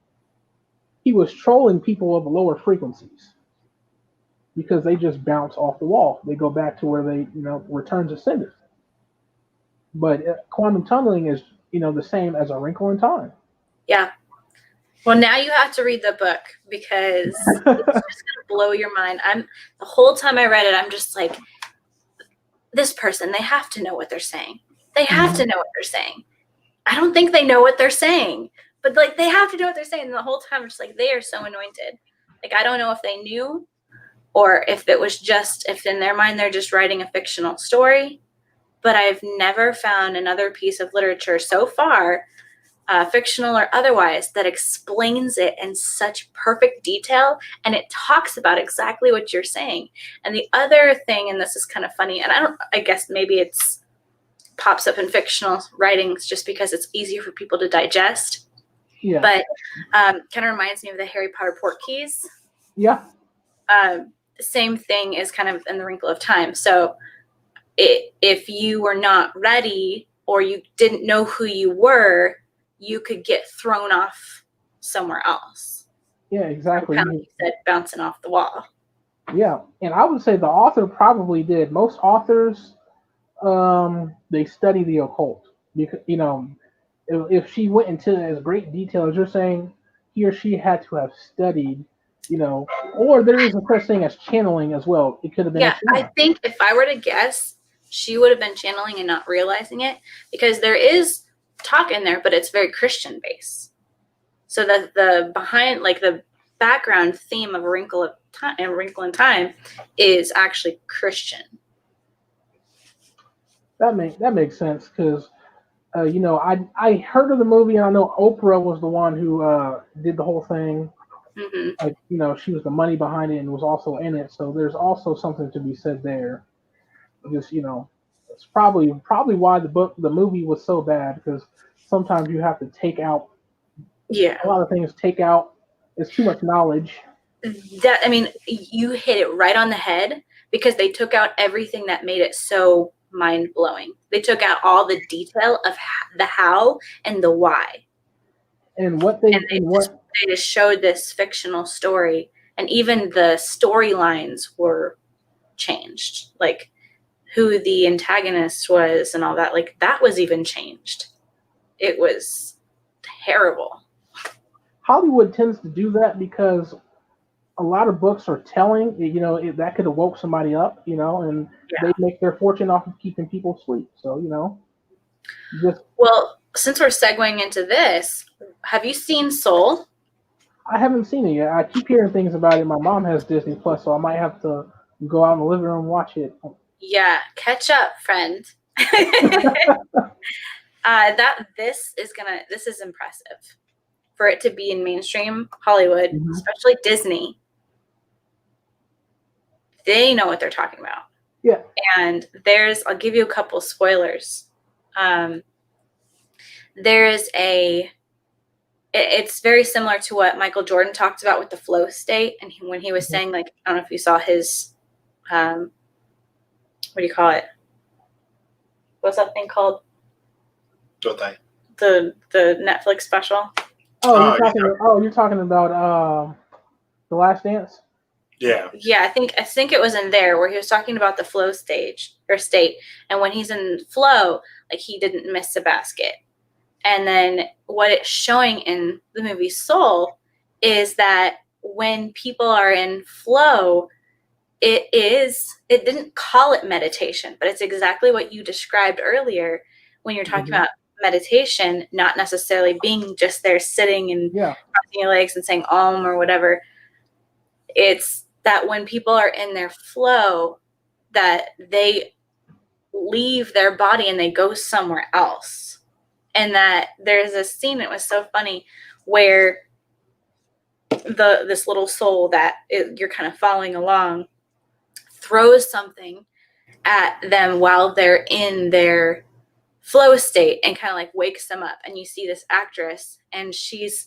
He was trolling people of lower frequencies because they just bounce off the wall. They go back to where they, return to sender. But quantum tunneling is, the same as A Wrinkle in Time. Yeah. Well, now you have to read the book because it's just going to blow your mind. The whole time I read it, I'm just like, this person, they have to know what they're saying. They have to know what they're saying. I don't think they know what they're saying, but like they have to know what they're saying. And the whole time, I'm just like, they are so anointed. Like, I don't know if they knew or if it was just, if in their mind, they're just writing a fictional story. But I've never found another piece of literature so far, fictional or otherwise, that explains it in such perfect detail, and it talks about exactly what you're saying. And the other thing, and this is kind of funny, and I guess maybe it's pops up in fictional writings just because it's easier for people to digest. Yeah. But kind of reminds me of the Harry Potter Portkeys. Yeah. Same thing is kind of in The Wrinkle of Time. So if you were not ready or you didn't know who you were, you could get thrown off somewhere else. Yeah, exactly. Kind of like you said, bouncing off the wall. Yeah, and I would say the author probably did. Most authors, they study the occult because if she went into as great detail as you're saying, he or she had to have studied. Or there is a such thing as channeling as well. It could have been. Yeah, I think if I were to guess, she would have been channeling and not realizing it, because there is talk in there, but it's very Christian based. So that the behind, like the background theme of A Wrinkle in Time is actually Christian. That makes sense because I heard of the movie, and I know Oprah was the one who did the whole thing. Mm-hmm. She was the money behind it and was also in it. So there's also something to be said there. Just it's probably why the movie was so bad, because sometimes you have to take out a lot of things. Take out, it's too much knowledge. That, I mean, you hit it right on the head, because they took out everything that made it so mind-blowing. They took out all the detail of the how and the why. And they just showed this fictional story, and even the storylines were changed. Like who the antagonist was and all that, like that was even changed. It was terrible. Hollywood tends to do that because a lot of books are telling, that could have woke somebody up, and they make their fortune off of keeping people asleep. So, Well, since we're segueing into this, have you seen Soul? I haven't seen it yet. I keep hearing things about it. My mom has Disney Plus, so I might have to go out in the living room and watch it. Yeah, catch up, friend. This is impressive for it to be in mainstream Hollywood, especially Disney. They know what they're talking about. Yeah. And I'll give you a couple spoilers. It's very similar to what Michael Jordan talked about with the flow state. And when he was saying, like, I don't know if you saw his, what do you call it? What's that thing called? The Netflix special. You're talking about The Last Dance? Yeah. Yeah, I think it was in there where he was talking about the flow stage or state, and when he's in flow, like he didn't miss a basket. And then what it's showing in the movie Soul is that when people are in flow, it didn't call it meditation, but it's exactly what you described earlier when you're talking about meditation, not necessarily being just there sitting and crossing your legs and saying Om or whatever. It's that when people are in their flow, that they leave their body and they go somewhere else. And that there's a scene that was so funny where this little soul that you're kind of following along throws something at them while they're in their flow state and kind of like wakes them up. And you see this actress and she's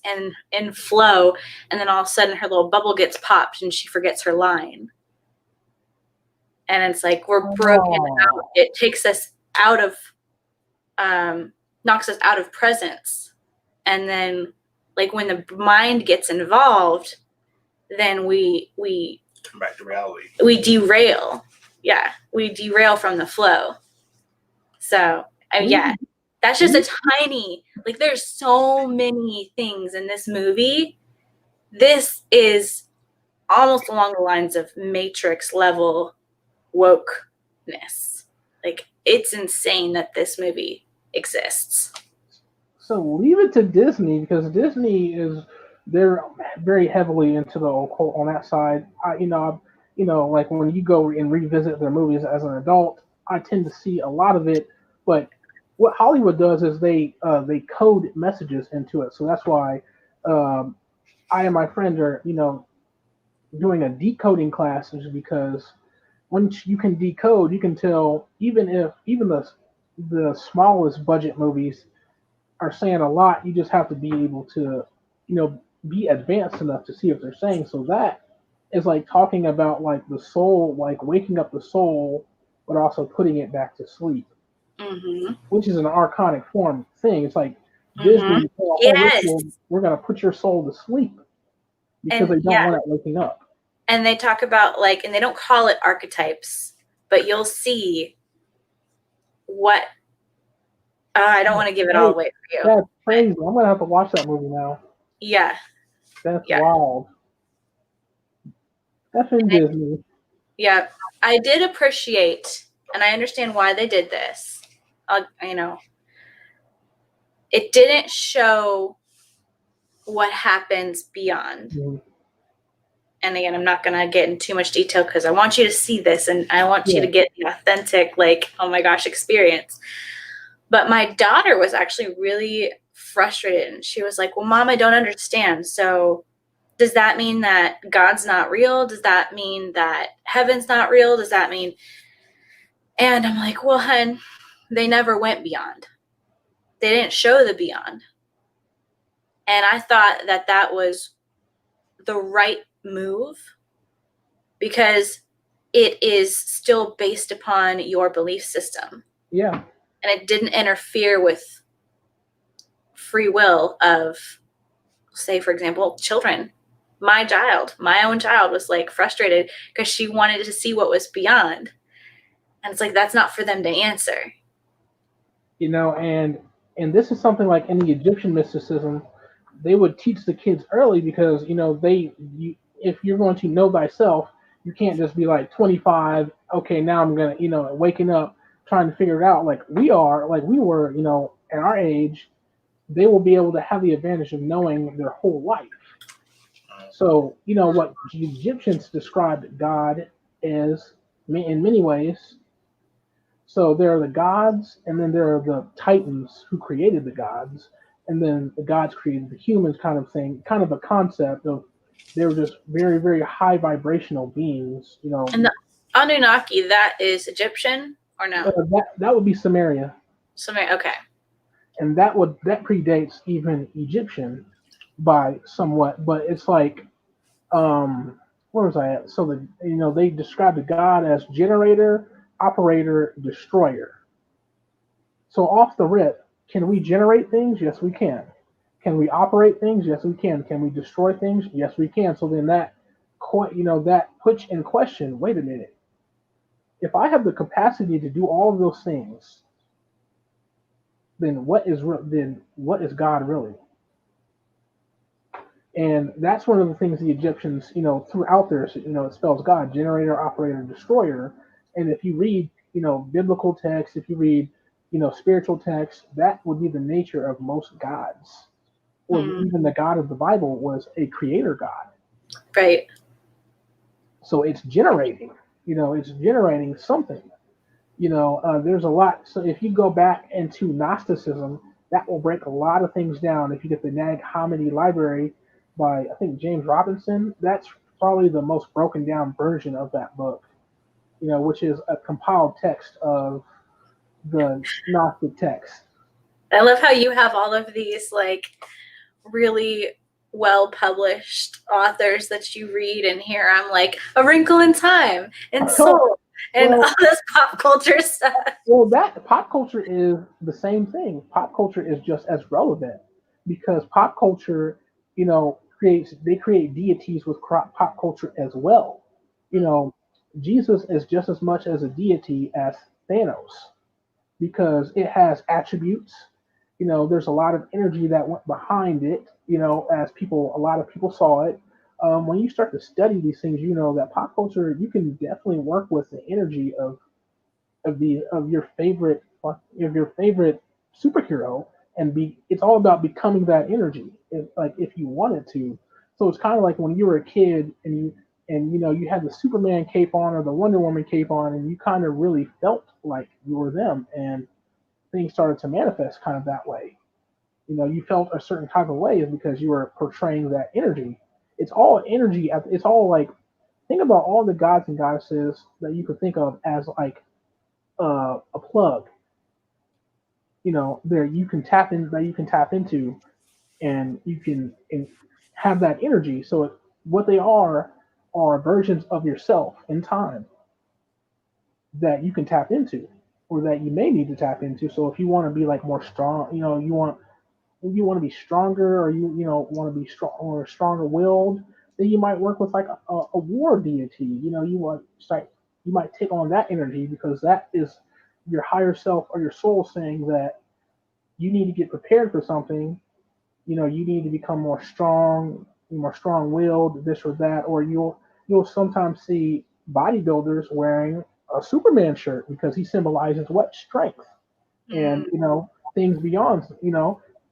in flow, and then all of a sudden her little bubble gets popped and she forgets her line. And it's like we're broken out. It takes us out of knocks us out of presence. And then like when the mind gets involved, then we come back to reality. We derail. Yeah, we derail from the flow. So, yeah, that's just a tiny, like there's so many things in this movie. This is almost along the lines of Matrix level wokeness. Like it's insane that this movie exists. So leave it to Disney, because Disney they're very heavily into the occult on that side. Like when you go and revisit their movies as an adult, I tend to see a lot of it. But what Hollywood does is they code messages into it. So that's why I and my friend are doing a decoding class, is because once you can decode, you can tell even the smallest budget movies are saying a lot. You just have to be able to, be advanced enough to see what they're saying. So that is like talking about like the soul, like waking up the soul, but also putting it back to sleep, which is an archonic form thing. It's like Disney, we're going to put your soul to sleep because they don't want it waking up. And they talk about and they don't call it archetypes, but you'll see what. I don't want to give it all away for you. That's crazy. I'm going to have to watch that movie now. Yeah. That's wild. That's in Disney. Yeah. I did appreciate, and I understand why they did this. It didn't show what happens beyond. Mm-hmm. And again, I'm not going to get in too much detail because I want you to see this and I want you to get the authentic, oh my gosh, experience. But my daughter was actually really frustrated. And she was like, well, Mom, I don't understand. So does that mean that God's not real? Does that mean that heaven's not real? Does that mean? And I'm like, well, hun, they never went beyond. They didn't show the beyond. And I thought that was the right move because it is still based upon your belief system. Yeah. And it didn't interfere with free will of, say, for example, children. My own child was frustrated because she wanted to see what was beyond. And it's that's not for them to answer. And this is something like in the Egyptian mysticism, they would teach the kids early because, if you're going to know thyself, you can't just be 25, okay, now I'm going to, waking up, trying to figure it out we were, at our age. They will be able to have the advantage of knowing their whole life. So, what the Egyptians described God as in many ways. So there are the gods, and then there are the titans who created the gods, and then the gods created the humans kind of thing, kind of a concept of they were just very, very high vibrational beings, And the Anunnaki, that is Egyptian or no? That would be Sumeria. Sumeria, okay. And that predates even Egyptian by somewhat, but it's where was I at? So they described the god as generator, operator, destroyer. So off the rip, can we generate things? Yes, we can. Can we operate things? Yes, we can. Can we destroy things? Yes, we can. So then that that puts in question. Wait a minute. If I have the capacity to do all of those things, then what is God really? And that's one of the things the Egyptians, throughout there, it spells God, generator, operator, destroyer. And if you read, biblical texts, if you read, spiritual texts, that would be the nature of most gods. Or even the God of the Bible was a creator God. Right. So it's generating, it's generating something. There's a lot. So if you go back into Gnosticism, that will break a lot of things down. If you get the Nag Hammadi Library by, I think, James Robinson, that's probably the most broken down version of that book, which is a compiled text of the Gnostic text. I love how you have all of these like really well published authors that you read, and here I'm like A Wrinkle in Time and Soul and all this pop culture stuff. Well, that pop culture is the same thing. Pop culture is just as relevant because pop culture, they create deities with pop culture as well. Jesus is just as much as a deity as Thanos because it has attributes. There's a lot of energy that went behind it. As a lot of people saw it. When you start to study these things, that pop culture, you can definitely work with the energy of your favorite superhero and it's all about becoming that energy if you wanted to. So it's kind of like when you were a kid and you had the Superman cape on or the Wonder Woman cape on and you kind of really felt like you were them and things started to manifest kind of that way. You felt a certain type of way is because you were portraying that energy. It's all energy. It's all like, think about all the gods and goddesses that you could think of as like a plug. There you can tap into, and you can have that energy. So what they are versions of yourself in time that you can tap into, or that you may need to tap into. So if you want to be like more strong, you want to be stronger, or you want to be strong or stronger willed, then you might work with like a war deity. You might take on that energy because that is your higher self or your soul saying that you need to get prepared for something. You need to become more strong willed, this or that, or you'll sometimes see bodybuilders wearing a Superman shirt because he symbolizes what? Strength. And things beyond,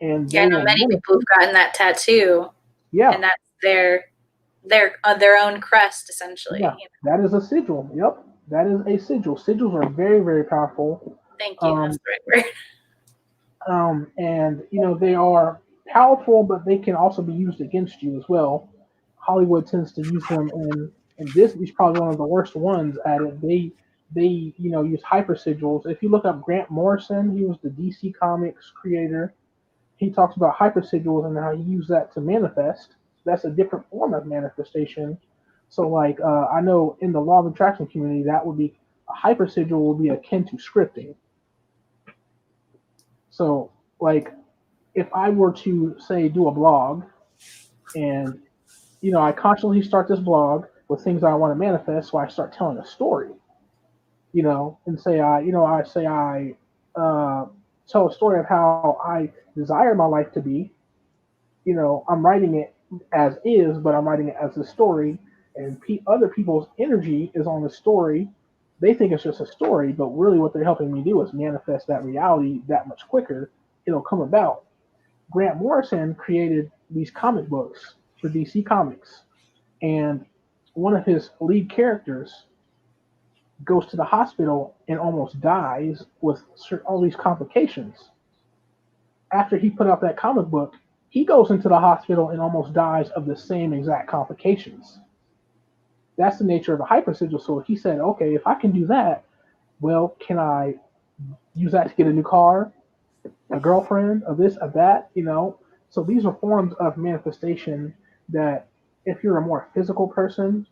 and I know many people have gotten that tattoo. Yeah. And that's their own crest, essentially. Yeah, that is a sigil. Yep, that is a sigil. Sigils are very, very powerful. Thank you. That's the right word. And they are powerful, but they can also be used against you as well. Hollywood tends to use them, and Disney's probably one of the worst ones at it. They use hyper sigils. If you look up Grant Morrison, he was the DC Comics creator. He talks about hyper sigils and how he used that to manifest. That's a different form of manifestation. So, like, I know in the law of attraction community, that would be a hyper sigil would be akin to scripting. So, like, if I were to say do a blog, and I consciously start this blog with things I want to manifest, so I start telling a story, and say I tell a story of how I desire my life to be. I'm writing it as is, but I'm writing it as a story, and other people's energy is on the story. They think it's just a story, but really what they're helping me do is manifest that reality that much quicker. It'll come about. Grant Morrison created these comic books for DC Comics, and one of his lead characters goes to the hospital and almost dies with all these complications. After he put out that comic book, he goes into the hospital and almost dies of the same exact complications. That's the nature of a hypersigil. So he said, okay, if I can do that, well, can I use that to get a new car, a girlfriend, of this, of that, So these are forms of manifestation that if you're a more physical person,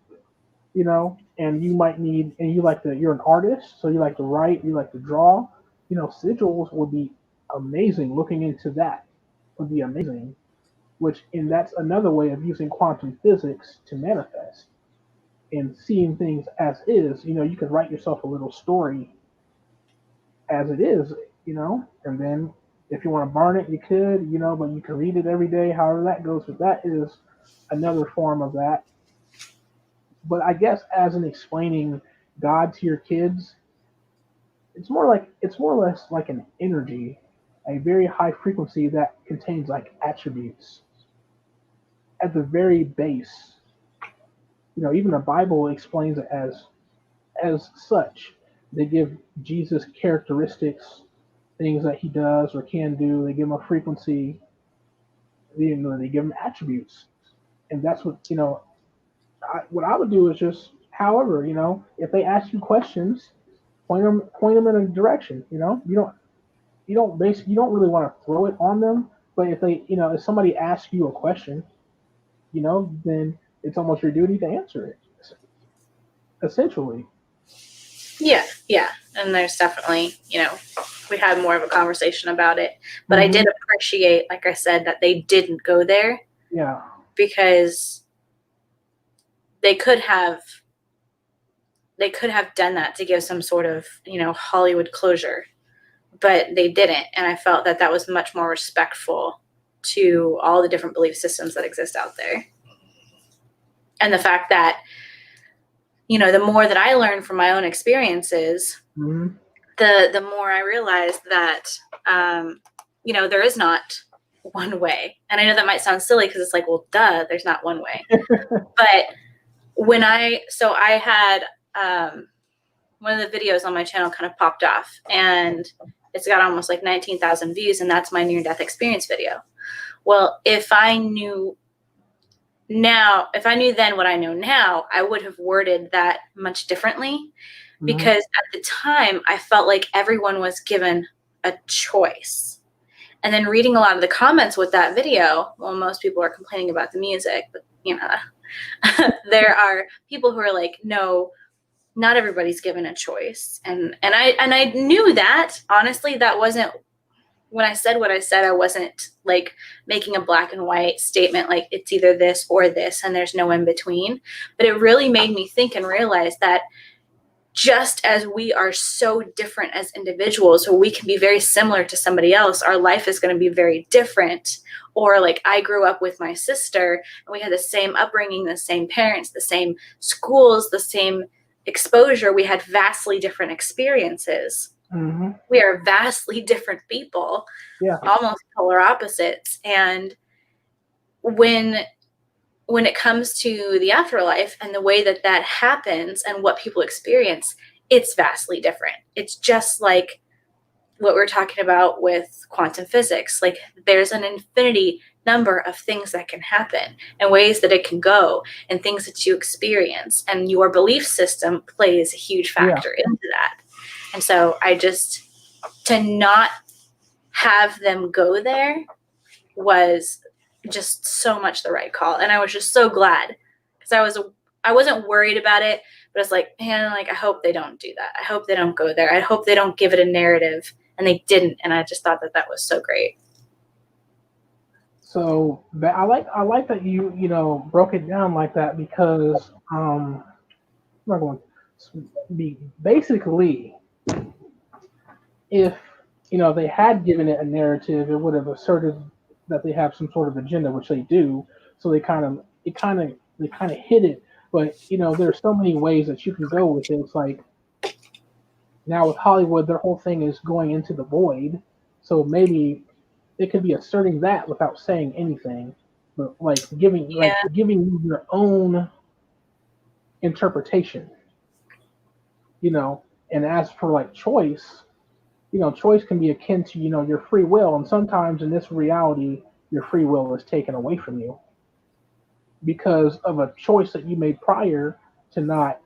and you might need, and you're an artist, so you like to write, you like to draw, sigils would be amazing. Looking into that would be amazing, and that's another way of using quantum physics to manifest. and seeing things as is. You could write yourself a little story as it is, and then if you want to burn it, you could, but you can read it every day, however that goes. But that is another form of that. But I guess as in explaining God to your kids, it's more or less like an energy, a very high frequency that contains like attributes at the very base. Even the Bible explains it as such. They give Jesus characteristics, things that he does or can do. They give him a frequency. They give him attributes, and that's what I would do is just, however, if they ask you questions, point them in a direction. You don't really want to throw it on them, but if somebody asks you a question, then it's almost your duty to answer it, essentially. Yeah. And there's definitely, we had more of a conversation about it, but I did appreciate, like I said, that they didn't go there. Yeah. Because they could have done that to give some sort of, Hollywood closure, but they didn't. And I felt that was much more respectful to all the different belief systems that exist out there. And the fact that, the more that I learned from my own experiences, the more I realized that, there is not one way. And I know that might sound silly because it's like, well, duh, there's not one way. But I had one of the videos on my channel kind of popped off, and it's got almost like 19,000 views, and that's my near-death experience video. Well, if I knew then what I know now, I would have worded that much differently, because at the time I felt like everyone was given a choice. And then reading a lot of the comments with that video, well, most people are complaining about the music, but there are people who are like, no, not everybody's given a choice. And I knew that, honestly, that wasn't, when I said what I said, I wasn't like making a black and white statement, like it's either this or this and there's no in between. But it really made me think and realize that just as we are so different as individuals, or we can be very similar to somebody else, our life is going to be very different. Or like I grew up with my sister and we had the same upbringing, the same parents, the same schools, the same exposure. We had vastly different experiences. We are vastly different people, almost polar opposites. And when it comes to the afterlife and the way that happens and what people experience, it's vastly different. It's just like what we're talking about with quantum physics. Like there's an infinity number of things that can happen and ways that it can go and things that you experience. And your belief system plays a huge factor into that. And so to not have them go there was just so much the right call. And I was just so glad, because I wasn't worried about it, but it's like, man, like I hope they don't do that. I hope they don't go there. I hope they don't give it a narrative. And they didn't. And I just thought that was so great. So I like that you broke it down like that, because I'm not going to be basically, if they had given it a narrative, it would have asserted that they have some sort of agenda, which they do. So they kind of hid it. But there's so many ways that you can go with it. It's like now with Hollywood, their whole thing is going into the void. So maybe they could be asserting that without saying anything, but like giving you your own interpretation. And as for like choice, choice can be akin to, your free will. And sometimes in this reality, your free will is taken away from you because of a choice that you made prior to not,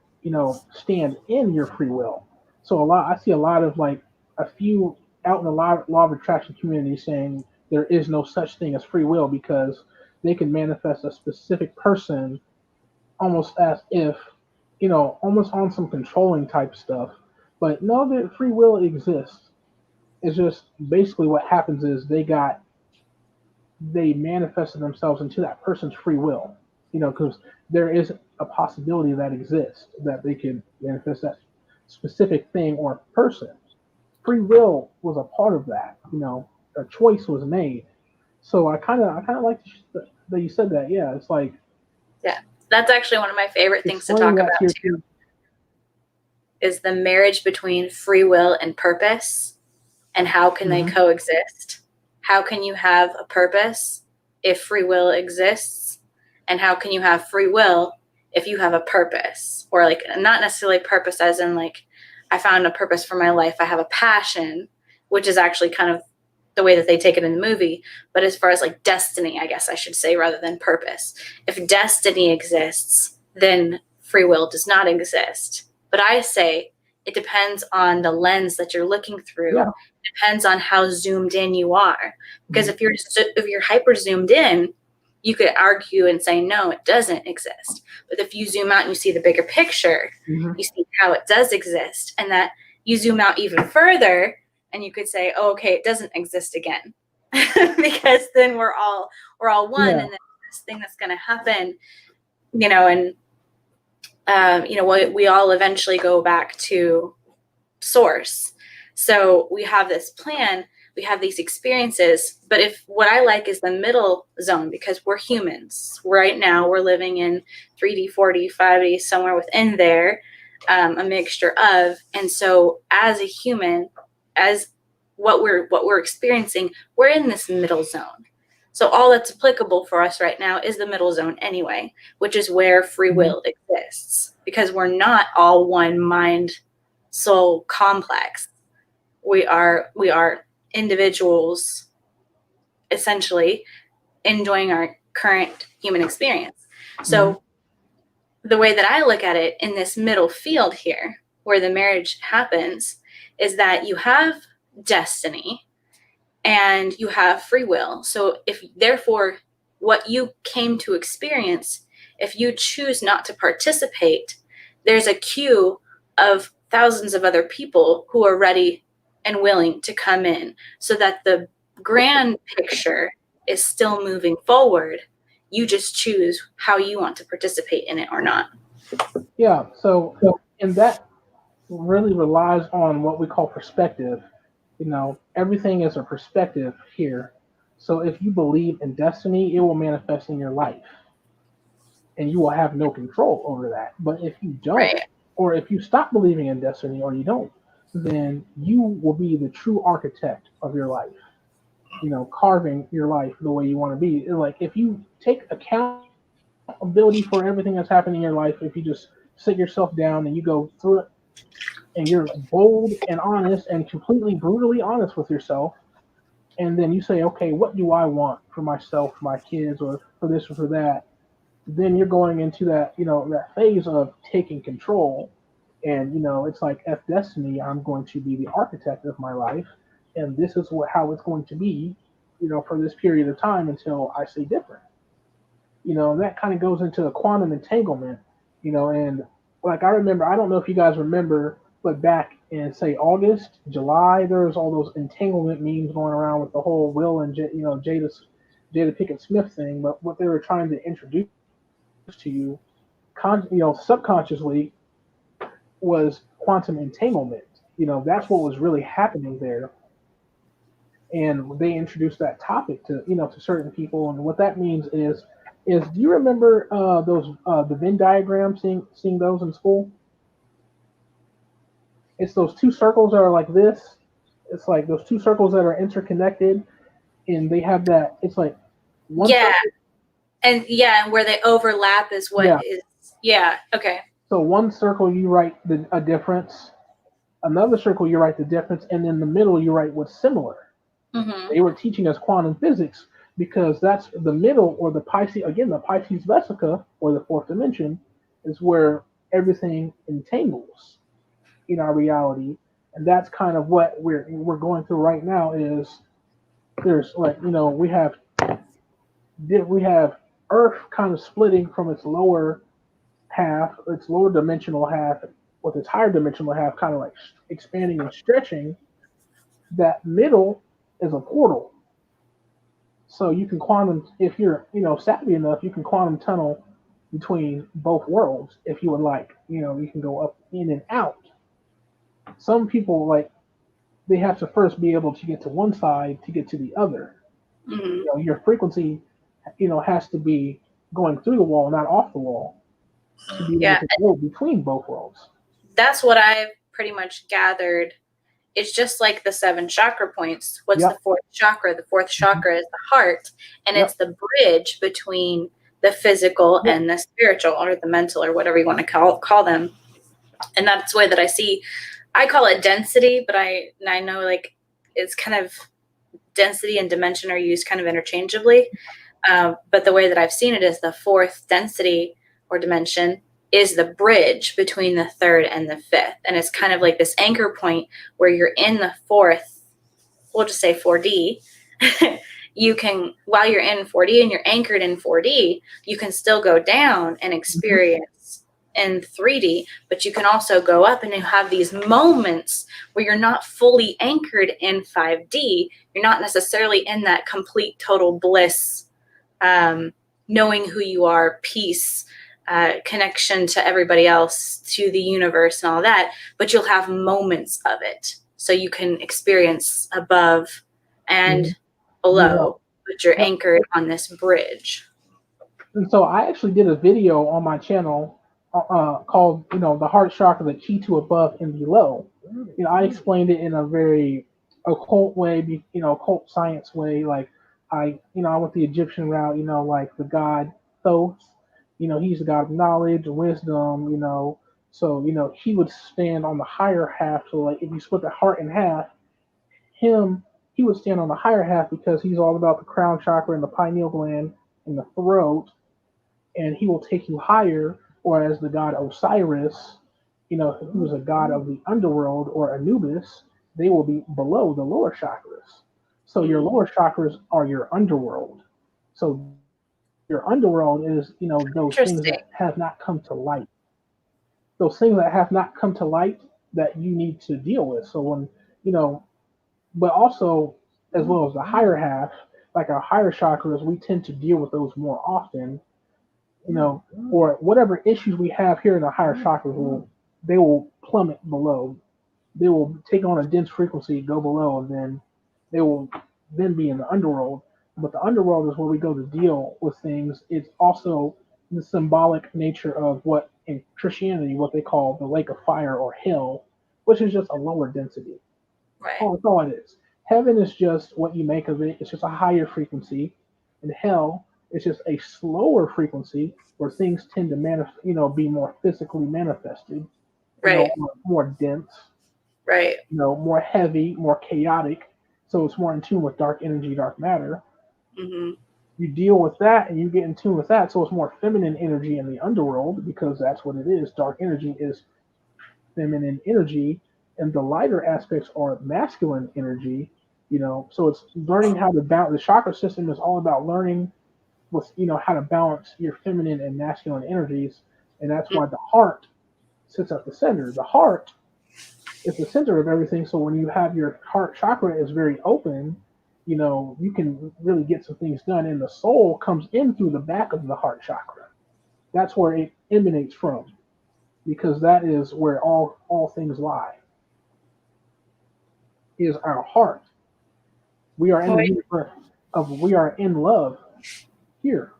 stand in your free will. So I see a lot of like a few out in the law of attraction community saying there is no such thing as free will, because they can manifest a specific person almost as if, almost on some controlling type stuff. But no, the free will exists. It's just basically what happens is they manifested themselves into that person's free will, because there is a possibility that exists, that they could manifest that specific thing or person. Free will was a part of that. A choice was made. So I kind of like that you said that. Yeah, it's like, yeah, that's actually one of my favorite things to explain talk that about to your too, kids. is the marriage between free will and purpose, and how can they coexist? How can you have a purpose if free will exists? And how can you have free will if you have a purpose? Or like, not necessarily purpose as in like, I found a purpose for my life, I have a passion, which is actually kind of the way that they take it in the movie. But as far as like destiny, I guess I should say, rather than purpose. If destiny exists, then free will does not exist. But I say it depends on the lens that you're looking through. Yeah. It depends on how zoomed in you are. Because if you're hyper zoomed in, you could argue and say, no, it doesn't exist. But if you zoom out and you see the bigger picture, you see how it does exist, and that you zoom out even further and you could say, oh, okay, it doesn't exist again. Because then we're all one, and then this thing that's going to happen, and we all eventually go back to source. So we have this plan, we have these experiences, but if what I like is the middle zone, because we're humans right now, we're living in 3D, 4D, 5D, somewhere within there, a mixture of. And so as a human, as what we're experiencing, we're in this middle zone. So all that's applicable for us right now is the middle zone anyway, which is where free will exists, because we're not all one mind soul complex. We are individuals essentially enjoying our current human experience. So the way that I look at it in this middle field here, where the marriage happens, is that you have destiny and you have free will. So if therefore what you came to experience, if you choose not to participate, there's a queue of thousands of other people who are ready and willing to come in, so that the grand picture is still moving forward. You just choose how you want to participate in it or not. Yeah. So, and that really relies on what we call perspective. Everything is a perspective here. So if you believe in destiny, it will manifest in your life, and you will have no control over that. But if you don't, Right. or if you stop believing in destiny, or you don't, then you will be the true architect of your life. Carving your life the way you want to be. Like, if you take accountability for everything that's happening in your life, if you just sit yourself down and you go through it, and you're bold and honest and completely brutally honest with yourself, and then you say, okay, what do I want for myself, for my kids, or for this or for that, then you're going into that, that phase of taking control. And, it's like, F destiny, I'm going to be the architect of my life, and this is how it's going to be, for this period of time until I say different. And that kind of goes into the quantum entanglement, and like, I remember, I don't know if you guys remember, but back in, say, August, July, there was all those entanglement memes going around with the whole Will and Jada Pinkett Smith thing. But what they were trying to introduce to you, subconsciously, was quantum entanglement. That's what was really happening there. And they introduced that topic to certain people, and what that means is do you remember those the Venn diagrams, seeing those in school? It's those two circles that are like this. It's like those two circles that are interconnected, and they have that. It's like one. Yeah, circle. and where they overlap is what is. Yeah. Okay. So one circle you write a difference, another circle you write the difference, and in the middle you write what's similar. They were teaching us quantum physics, because that's the middle, or the Pisces, again, the Pisces Vesica, or the fourth dimension, is where everything entangles in our reality. And that's kind of what we're going through right now. Is there's, like, we have Earth kind of splitting from its lower half, its lower dimensional half, with its higher dimensional half kind of like expanding and stretching. That middle is a portal. So you can quantum, if you're savvy enough, you can quantum tunnel between both worlds if you would like. You can go up, in and out. Some people, like, they have to first be able to get to one side to get to the other. Your frequency, has to be going through the wall, not off the wall, to be able to go between both worlds. That's what I've pretty much gathered. It's just like the 7 chakra points. What's the 4th chakra? The 4th chakra is the heart, and it's the bridge between the physical and the spiritual, or the mental, or whatever you want to call them. And that's the way that I call it density, but I know, like, it's kind of density and dimension are used kind of interchangeably. But the way that I've seen it is the 4th density or dimension is the bridge between the 3rd and the 5th. And it's kind of like this anchor point where you're in the 4th, we'll just say 4D. You can, while you're in 4D and you're anchored in 4D, you can still go down and experience in 3D, but you can also go up and you have these moments where you're not fully anchored in 5D. You're not necessarily in that complete total bliss, knowing who you are, peace, connection to everybody else, to the universe and all that, but you'll have moments of it. So you can experience above and below, but you're anchored on this bridge. And so I actually did a video on my channel called, the heart chakra, the key to above and below. I explained it in a very occult way, occult science way. Like I went the Egyptian route, like the god Thoth, he's the god of knowledge, wisdom, so, he would stand on the higher half. So like if you split the heart in half, he would stand on the higher half because he's all about the crown chakra and the pineal gland and the throat, and he will take you higher. Or as the god Osiris, who is a god of the underworld, or Anubis, they will be below the lower chakras. So your lower chakras are your underworld. So your underworld is, those things that have not come to light. Those things that have not come to light that you need to deal with. So when, but also, as well as the higher half, like our higher chakras, we tend to deal with those more often, or whatever issues we have here in the higher chakras, they will plummet below. They will take on a dense frequency, go below, and then they will then be in the underworld. But the underworld is where we go to deal with things. It's also the symbolic nature of what in Christianity, what they call the lake of fire or hell, which is just a lower density. Right. That's all it is. Heaven is just what you make of it. It's just a higher frequency. And hell is just a slower frequency where things tend to be more physically manifested. Right. More dense. Right. More heavy, more chaotic. So it's more in tune with dark energy, dark matter. Mm-hmm. You deal with that and you get in tune with that. So it's more feminine energy in the underworld because that's what it is. Dark energy is feminine energy, and the lighter aspects are masculine energy. So it's learning how to balance. The chakra system is all about learning with how to balance your feminine and masculine energies, and that's why the heart sits at the center. The heart is the center of everything. So when you have your heart chakra is very open, you can really get some things done, and the soul comes in through the back of the heart chakra. That's where it emanates from, because that is where all things lie. Is our heart. We are in the universe we are in love here.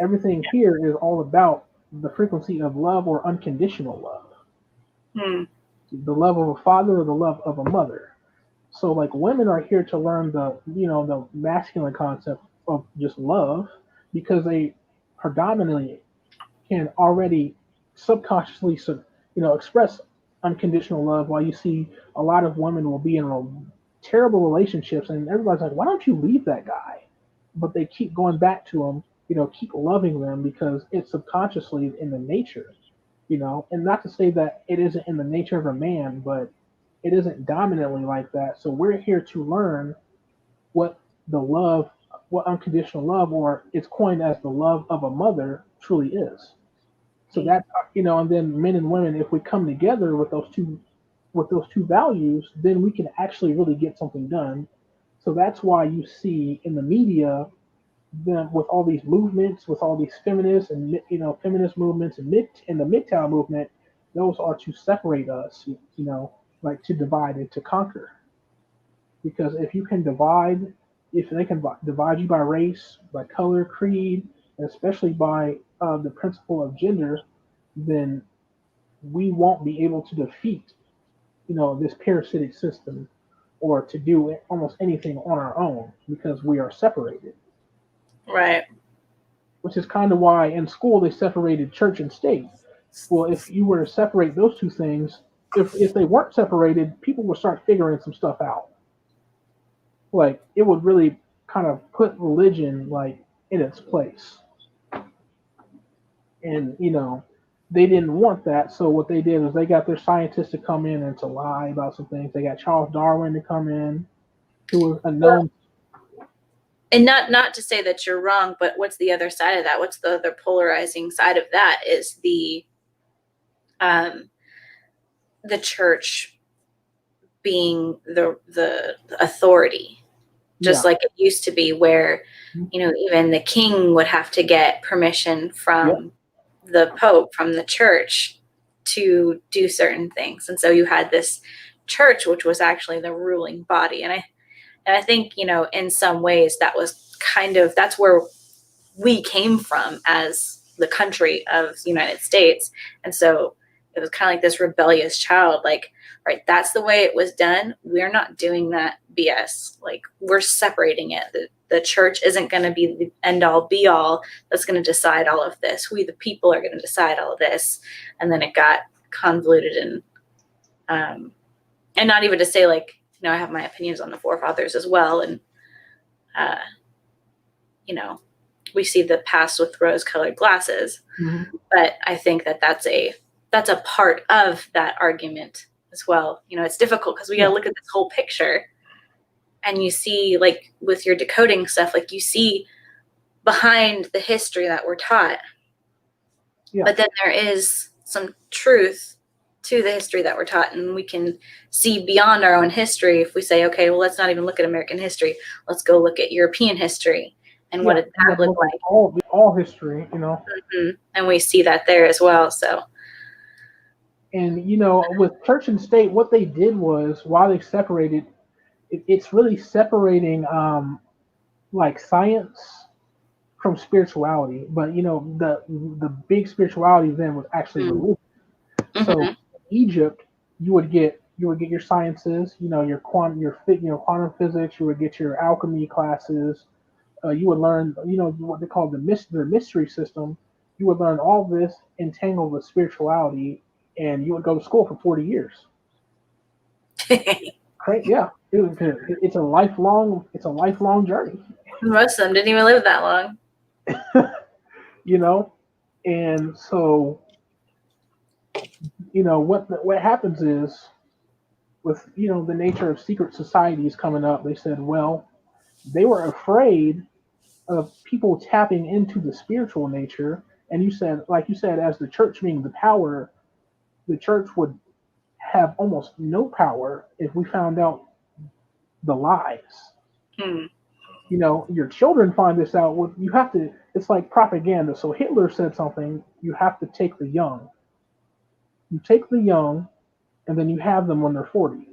Everything here is all about the frequency of love or unconditional love. The love of a father or the love of a mother. So like women are here to learn the masculine concept of just love, because they predominantly can already subconsciously express unconditional love, while you see a lot of women will be in terrible relationships and everybody's like, why don't you leave that guy? But they keep going back to him, keep loving them because it's subconsciously in the nature, and not to say that it isn't in the nature of a man, but it isn't dominantly like that. So we're here to learn what unconditional love, or it's coined as the love of a mother, truly is. So that, and then men and women, if we come together with those two values, then we can actually really get something done. So that's why you see in the media, them with all these movements, with all these feminists and feminist movements and the MGTOW movement, those are to separate us, like to divide and to conquer. Because if you can divide, if they can divide you by race, by color, creed, and especially by the principle of gender, then we won't be able to defeat, this parasitic system or to do almost anything on our own because we are separated. Right. Which is kind of why in school they separated church and state. Well, if you were to separate those two things, if they weren't separated, people would start figuring some stuff out. Like it would really kind of put religion like in its place. And they didn't want that, so what they did was they got their scientists to come in and to lie about some things. They got Charles Darwin to come in, who was a known. And not to say that you're wrong, but what's the other side of that? What's the other polarizing side of that is the church being the authority, just like it used to be, where even the king would have to get permission from the Pope, from the church, to do certain things. And so you had this church, which was actually the ruling body. And I think, in some ways that was that's where we came from as the country of the United States. And so it was kind of like this rebellious child, like, right, that's the way it was done. We're not doing that BS. Like, we're separating it. The church isn't going to be the end all be all that's going to decide all of this. We, the people, are going to decide all of this. And then it got convoluted and not even to say like, I have my opinions on the forefathers as well. And, we see the past with rose-colored glasses, but I think that's a part of that argument as well. It's difficult because we got to look at this whole picture, and you see, like, with your decoding stuff, like, you see behind the history that we're taught, but then there is some truth to the history that we're taught, and we can see beyond our own history if we say, okay, well, let's not even look at American history. Let's go look at European history. And what did that look like? All history, And we see that there as well. So, and with church and state, what they did was, while they separated, it's really separating like science from spirituality. But the big spirituality then was actually religion. So in Egypt, you would get your sciences, your quantum physics. You would get your alchemy classes. You would learn, what they call their mystery system. You would learn all this entangled with spirituality, and you would go to school for 40 years. Right? Yeah, it's a lifelong journey. Most of them didn't even live that long. And so, what happens is, with the nature of secret societies coming up, they said, well, they were afraid of people tapping into the spiritual nature. And you said, as the church being the power, the church would have almost no power if we found out the lies. Your children find this out. You have to. It's like propaganda. So Hitler said something. You have to take the young. You take the young, and then you have them when they're 40.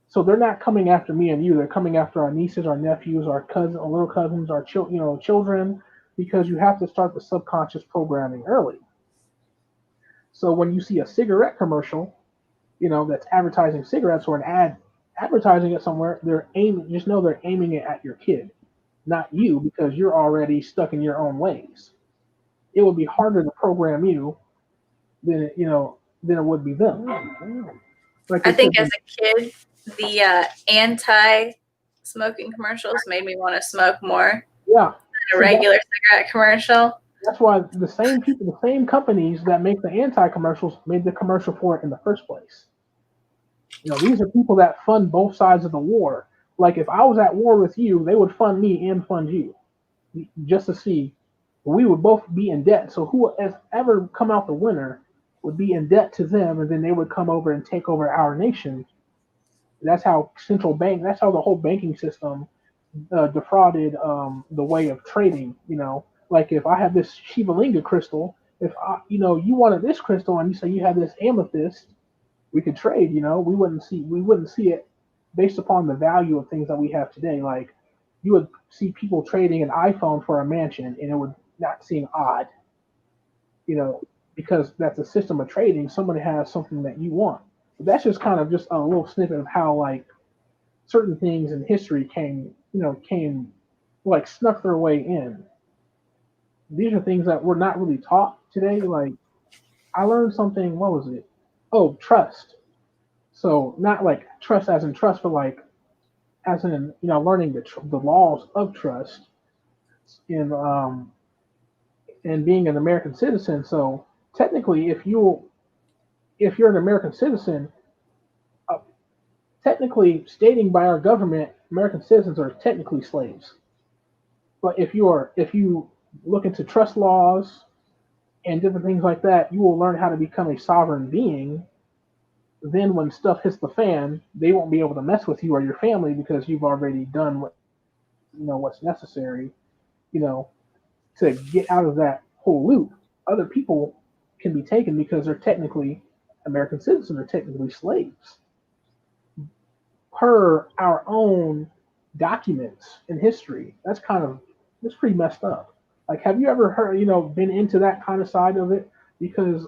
So they're not coming after me and you. They're coming after our nieces, our nephews, our cousins, our little cousins, our children, because you have to start the subconscious programming early. So when you see a cigarette commercial, that's advertising cigarettes, or an ad advertising it somewhere, they're aiming it at your kid, not you, because you're already stuck in your own ways. It would be harder to program you than it would be them. I think as a kid, the anti-smoking commercials made me want to smoke more. Yeah. Than a regular cigarette commercial. That's why the same people, the same companies that make the anti-commercials made the commercial for it in the first place. These are people that fund both sides of the war. Like, if I was at war with you, they would fund me and fund you, just to see. We would both be in debt. So who has ever come out the winner would be in debt to them, and then they would come over and take over our nation. That's how that's how the whole banking system defrauded the way of trading. Like if I have this Shivalinga crystal, if you wanted this crystal and you say you have this amethyst, we could trade. We wouldn't see it based upon the value of things that we have today. Like you would see people trading an iPhone for a mansion, and it would not seem odd, you know, because that's a system of trading. Somebody has something that you want. But that's just kind of just a little snippet of how like certain things in history came like snuck their way in. These are things that were not really taught today. Like I learned something. What was it? Oh, trust. So not like trust as in trust, but like as in learning the laws of trust in and being an American citizen. So technically, if you're an American citizen, uh, technically stating by our government, American citizens are technically slaves. But if you look into trust laws and different things like that, you will learn how to become a sovereign being. Then when stuff hits the fan, they won't be able to mess with you or your family because you've already done what's necessary, you know, to get out of that whole loop. Other people can be taken because they're technically American citizens or technically slaves per our own documents in history. That's pretty messed up. Like, have you ever heard, been into that kind of side of it? Because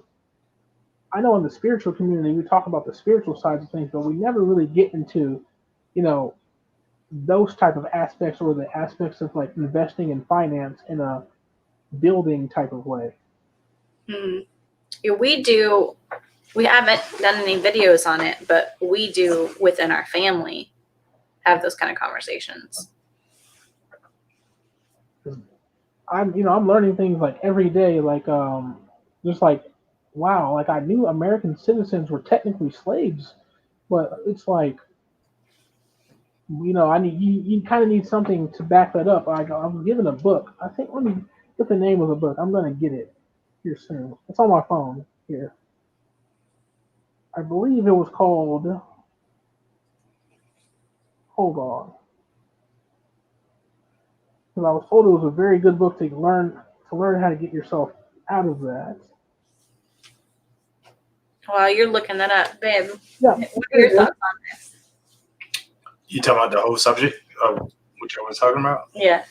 I know in the spiritual community we talk about the spiritual sides of things, but we never really get into, you know, those type of aspects or the aspects of like investing in finance in a building type of way. Mm. Yeah, we do. We haven't done any videos on it, but we do within our family have those kind of conversations. I'm learning things like every day, like just like wow, like I knew American citizens were technically slaves, but it's like I need you kind of need something to back that up. I was given a book. I think let me get the name of the book. I'm gonna get it here soon. It's on my phone here. I believe it was called. Hold on, because I was told it was a very good book to learn how to get yourself out of that. While you're looking that up, babe, Yeah, what are your thoughts on this? You talking about the whole subject of what I was talking about? Yeah.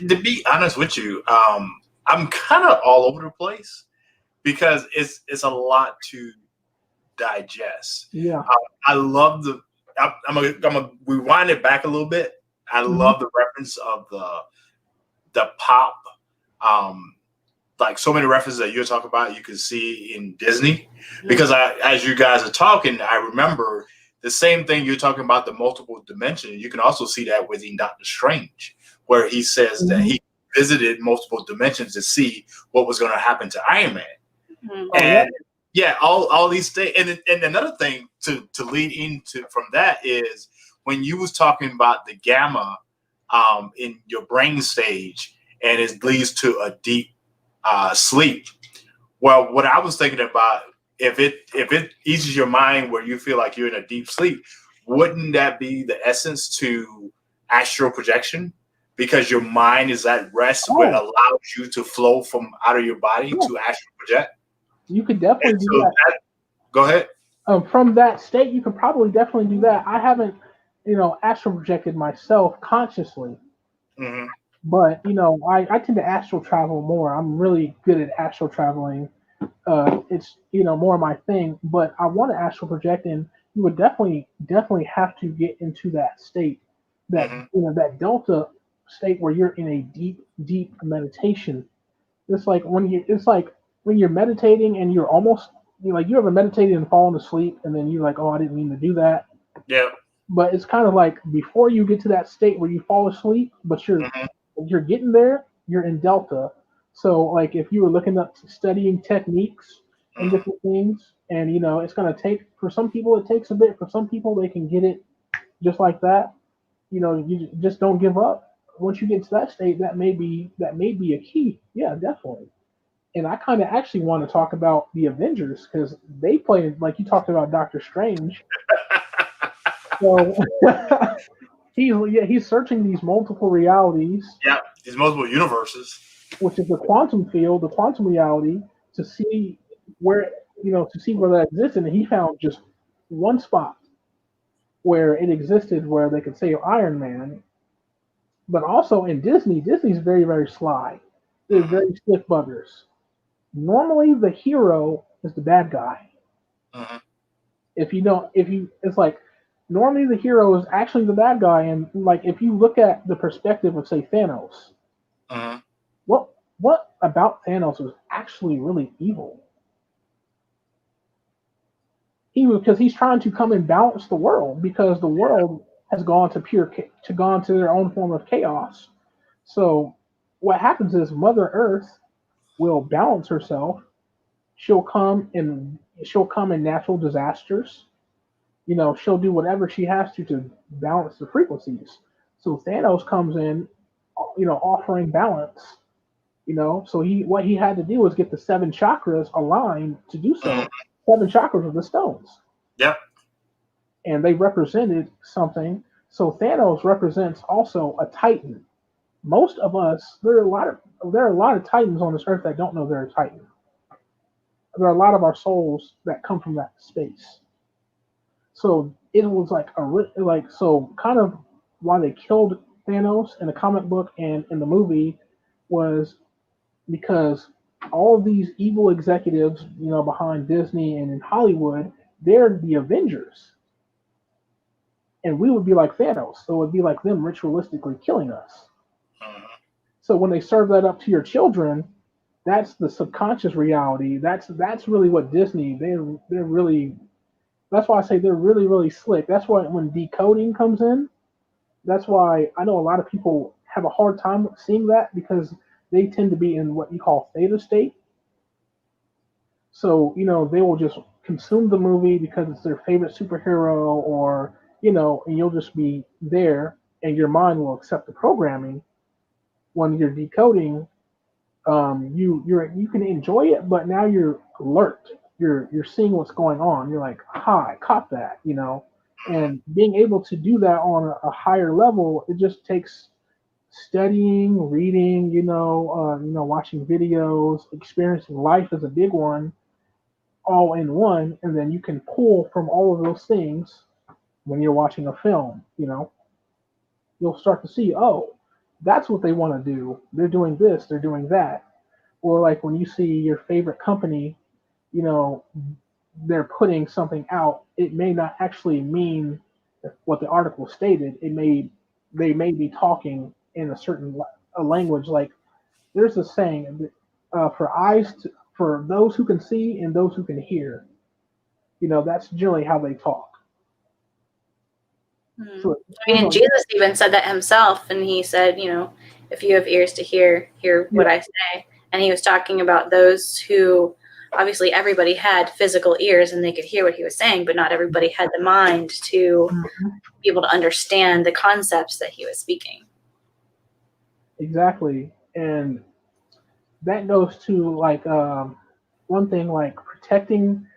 To be honest with you, I'm kind of all over the place because it's a lot to digest. Yeah. I love the. I'm gonna rewind it back a little bit. I love the reference of the pop, like so many references that you're talking about. You can see in Disney because as you guys are talking, I remember the same thing you're talking about, the multiple dimensions. You can also see that within Doctor Strange, where he says that he visited multiple dimensions to see what was going to happen to Iron Man. And all these things. And another thing to lead into from that is when you was talking about the gamma in your brain stage, and it leads to a deep sleep. Well, what I was thinking about, if it eases your mind where you feel like you're in a deep sleep, wouldn't that be the essence to astral projection? Because your mind is at rest, where it allows you to flow from out of your body to astral project. You could definitely do that. Go ahead. From that state, you could probably definitely do that. I haven't, astral projected myself consciously, but I tend to astral travel more. I'm really good at astral traveling. It's more my thing. But I want to astral project, and you would definitely have to get into that state, that that delta state where you're in a deep meditation. It's like when you're meditating and you're almost you ever meditated and fallen asleep and then you're like, oh, I didn't mean to do that. Yeah. But it's kind of like before you get to that state where you fall asleep, but you're getting there, you're in delta. So like if you were looking up studying techniques and different things, and it's gonna take, for some people it takes a bit, for some people they can get it just like that. You just don't give up. Once you get to that state, that may be a key. Yeah, definitely. And I kind of actually want to talk about the Avengers because they played, like you talked about Doctor Strange. So He's searching these multiple realities. Yeah, these multiple universes, which is the quantum field, the quantum reality, to see where to see where that existed. And he found just one spot where it existed, where they could save Iron Man. But also in Disney's very very sly. They're very slick buggers. Normally, the hero is the bad guy. uh-huh. It's like normally the hero is actually the bad guy, and like if you look at the perspective of say Thanos, Uh-huh. what about Thanos was actually really evil? Because he's trying to come and balance the world because the world has gone to their own form of chaos. So what happens is Mother Earth will balance herself. She'll come in natural disasters. She'll do whatever she has to balance the frequencies. So Thanos comes in, offering balance. So what he had to do was get the seven chakras aligned to do so. Uh-huh. Seven chakras of the stones. Yep. And they represented something. So Thanos represents also a Titan. Most of us, there are a lot of Titans on this earth that don't know they're a Titan. There are a lot of our souls that come from that space. So it was so kind of why they killed Thanos in the comic book and in the movie was because all of these evil executives, behind Disney and in Hollywood, they're the Avengers. And we would be like Thanos, so it would be like them ritualistically killing us. Uh-huh. So when they serve that up to your children, that's the subconscious reality. That's really what Disney. They're really. That's why I say they're really really slick. That's why when decoding comes in, that's why I know a lot of people have a hard time seeing that because they tend to be in what you call theta state. So they will just consume the movie because it's their favorite superhero, or and you'll just be there, and your mind will accept the programming. When you're decoding, you can enjoy it, but now you're alert. You're seeing what's going on. You're like, "Ha, I caught that," And being able to do that on a higher level, it just takes studying, reading, watching videos, experiencing life is a big one, all in one, and then you can pull from all of those things when you're watching a film. You'll start to see, oh, that's what they want to do. They're doing this, they're doing that. Or like when you see your favorite company, you know, they're putting something out, it may not actually mean what the article stated. They may be talking in a certain a language. Like there's a saying, for those who can see and those who can hear. That's generally how they talk. So, Jesus even said that himself, and he said, if you have ears to hear what I say. And he was talking about those who, obviously everybody had physical ears and they could hear what he was saying, but not everybody had the mind to be able to understand the concepts that he was speaking. Exactly. And that goes to one thing, like protecting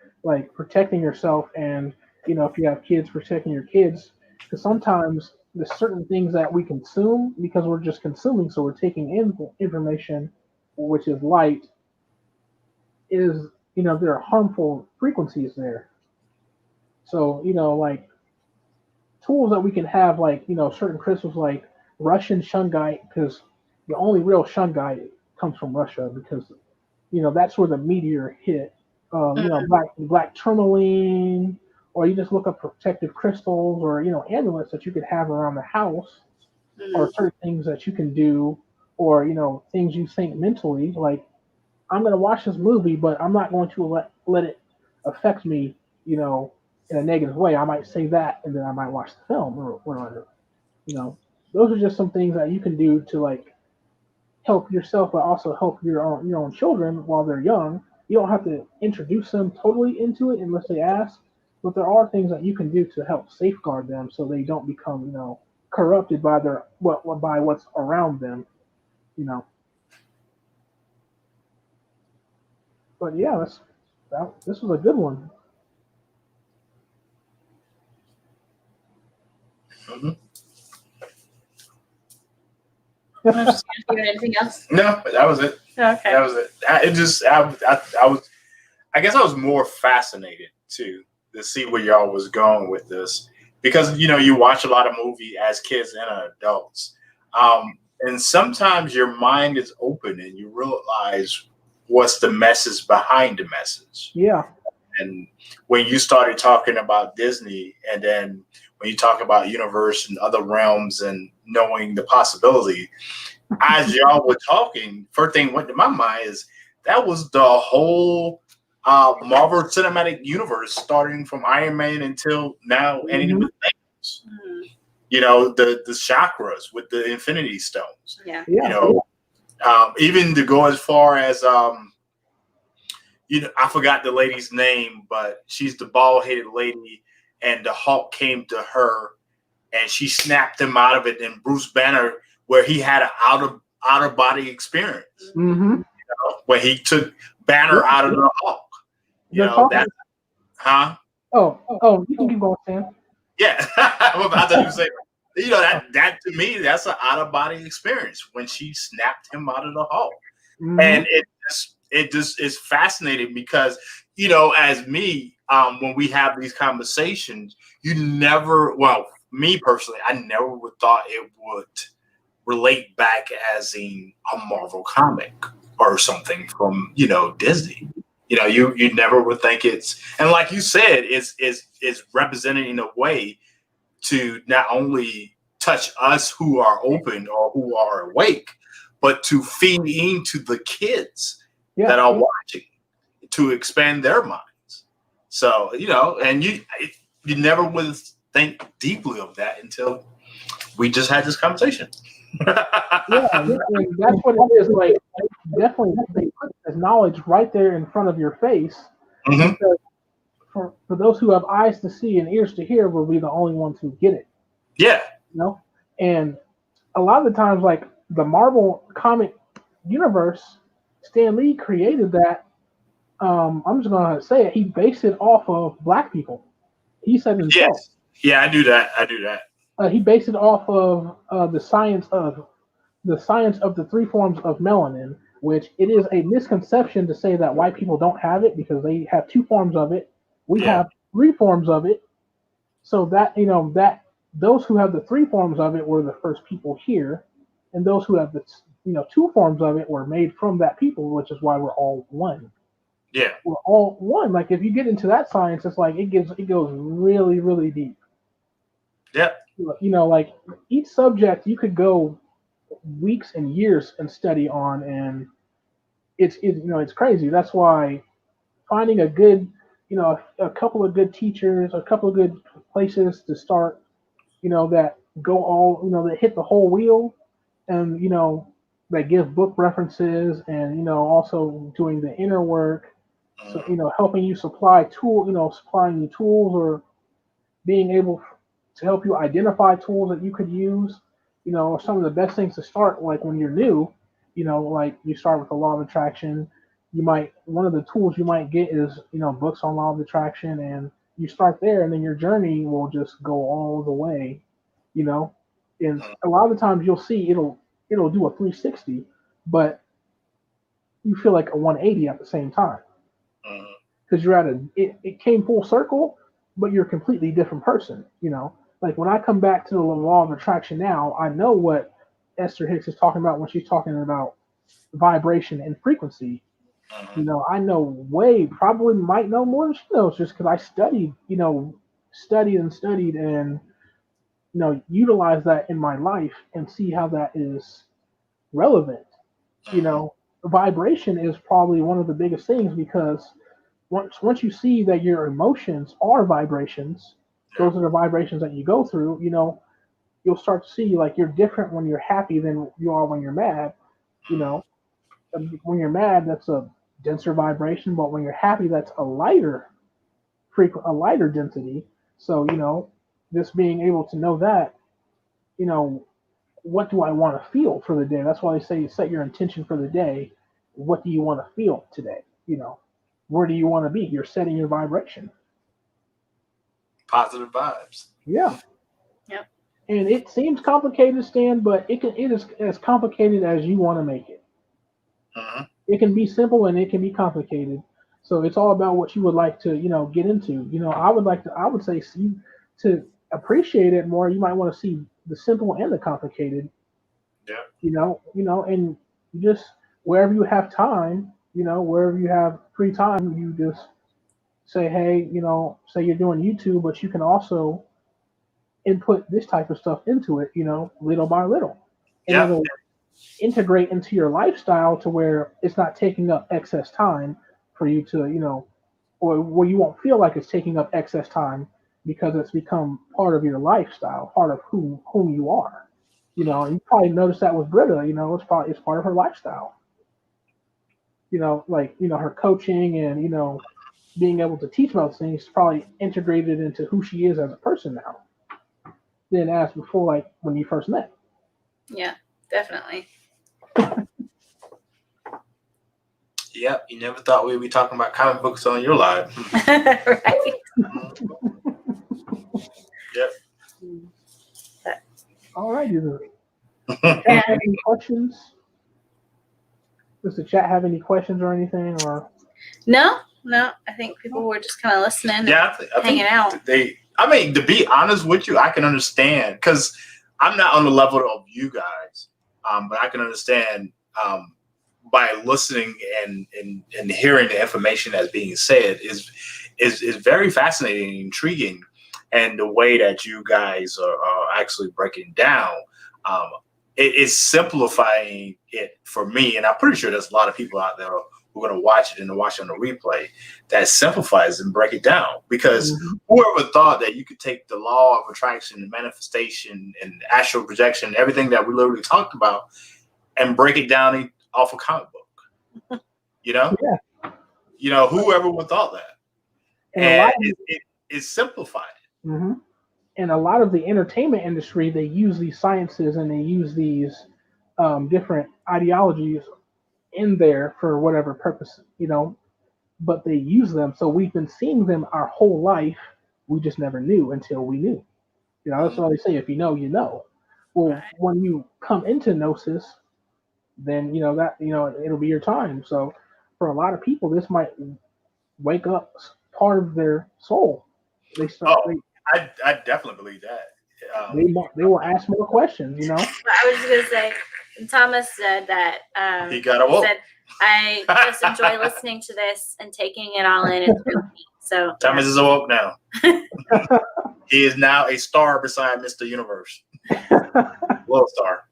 yourself, and if you have kids, protecting your kids, because sometimes there's certain things that we consume because we're just consuming, so we're taking in information, which is light, there are harmful frequencies there. So like tools that we can have, certain crystals like Russian shungite, because the only real shungite comes from Russia, because that's where the meteor hit. Black tourmaline, or you just look up protective crystals, or amulets that you could have around the house, or certain things that you can do, or things you think mentally, like I'm going to watch this movie, but I'm not going to let it affect me, in a negative way. I might say that, and then I might watch the film or whatever. Those are just some things that you can do to help yourself, but also help your own children while they're young. You don't have to introduce them totally into it unless they ask, but there are things that you can do to help safeguard them so they don't become corrupted by by what's around them. But yeah, this was a good one. Mm-hmm. Anything else? No, that was it. Okay. That was it. I guess I was more fascinated to see where y'all was going with this because you watch a lot of movies as kids and adults, and sometimes your mind is open and you realize what's the message behind the message. Yeah. And when you started talking about Disney, and then when you talk about universe and other realms and knowing the possibility, as y'all were talking, first thing went to my mind is that was the whole Marvel Cinematic Universe, starting from Iron Man until now, ending with Thanos. The chakras with the Infinity Stones. Yeah. Even to go as far as I forgot the lady's name, but she's the bald-headed lady, and the Hulk came to her, and she snapped him out of it. And Bruce Banner, where he had an out-of-body experience, where he took Banner out of the Hulk. You can keep going, Sam. Yeah, I thought you were saying. That to me, that's an out-of-body experience when she snapped him out of the Hulk, and it just is fascinating because as me, when we have these conversations, me personally, I never would thought it would relate back as a Marvel comic or something from Disney. You never would think it's, and like you said, it's represented in a way to not only touch us who are open or who are awake, but to feed into the kids that are watching, to expand their minds. So, and you never would think deeply of that until we just had this conversation. And that's what it is. Like, definitely, they put this knowledge right there in front of your face. Because for those who have eyes to see and ears to hear, will be the only ones who get it. Yeah. And a lot of the times, like the Marvel comic universe, Stan Lee created that. I'm just gonna say it. He based it off of black people. He said himself. Yes. Yeah, I do that. He based it off of the science of the three forms of melanin, which it is a misconception to say that white people don't have it because they have two forms of it. We have three forms of it. So that that those who have the three forms of it were the first people here, and those who have the two forms of it were made from that people, which is why we're all one. Yeah, we're all one. Like if you get into that science, it's like it goes really, really deep. Yeah. Like each subject you could go weeks and years and study on, and it's crazy. That's why finding a good, a couple of good teachers, a couple of good places to start, that go all, that hit the whole wheel, and that give book references, and also doing the inner work. So helping you supplying you tools, or being able to help you identify tools that you could use. Some of the best things to start, like when you're new, like you start with the law of attraction. One of the tools you might get is books on law of attraction, and you start there, and then your journey will just go all the way. And a lot of the times you'll see it'll do a 360, but you feel like a 180 at the same time. Because you're it came full circle, but you're a completely different person. Like when I come back to the law of attraction now, I know what Esther Hicks is talking about when she's talking about vibration and frequency. I know probably might know more than she knows, just because I studied and utilize that in my life and see how that is relevant. Vibration is probably one of the biggest things, because once you see that your emotions are vibrations, those are the vibrations that you go through, you'll start to see like you're different when you're happy than you are when you're mad. When you're mad, that's a denser vibration, but when you're happy, that's a lighter density. So, just being able to know that, what do I want to feel for the day? That's why they say set your intention for the day. What do you want to feel today? Where do you want to be? You're setting your vibration. Positive vibes. Yeah. Yep. And it seems complicated, Stan, but it is as complicated as you want to make it. Uh-huh. It can be simple and it can be complicated. So it's all about what you would like to, get into. I would say to appreciate it more, you might want to see the simple and the complicated. Yeah. And you just wherever you have time, wherever you have free time, you just say, hey, say you're doing YouTube, but you can also input this type of stuff into it, little by little. And Yeah. it'll integrate into your lifestyle to where it's not taking up excess time for you to, or where you won't feel like it's taking up excess time because it's become part of your lifestyle, part of whom you are. And you probably noticed that with Britta, it's part of her lifestyle. Like, her coaching and, being able to teach about things is probably integrated into who she is as a person now than as before, like when you first met. Yeah, definitely. Yep, you never thought we'd be talking about comic books on your live. Right. Yep. All right, do the chat have any questions? Does the chat have any questions or anything? Or No. I think people were just kind of listening. Yeah, and hanging out. To be honest with you, I can understand because I'm not on the level of you guys, but I can understand by listening and hearing the information that's being said is very fascinating and intriguing, and the way that you guys are actually breaking down. It is simplifying it for me, and I'm pretty sure there's a lot of people out there who are going to watch it and watch it on the replay that simplifies and break it down. Because whoever thought that you could take the law of attraction and manifestation and astral projection, everything that we literally talked about, and break it down off a comic book, Yeah. Whoever would thought that, and it's simplified. Mm-hmm. And a lot of the entertainment industry, they use these sciences and they use these different ideologies in there for whatever purpose, but they use them. So we've been seeing them our whole life. We just never knew until we knew. That's what they say. If you know, you know. Well, when you come into gnosis, then it'll be your time. So for a lot of people, this might wake up part of their soul. They start. I definitely believe that. They will ask more questions. I was just gonna say, Thomas said that he got awoke. Said, I just enjoy listening to this and taking it all in. It's really neat. So Thomas is awoke now. He is now a star beside Mr. Universe. Little star.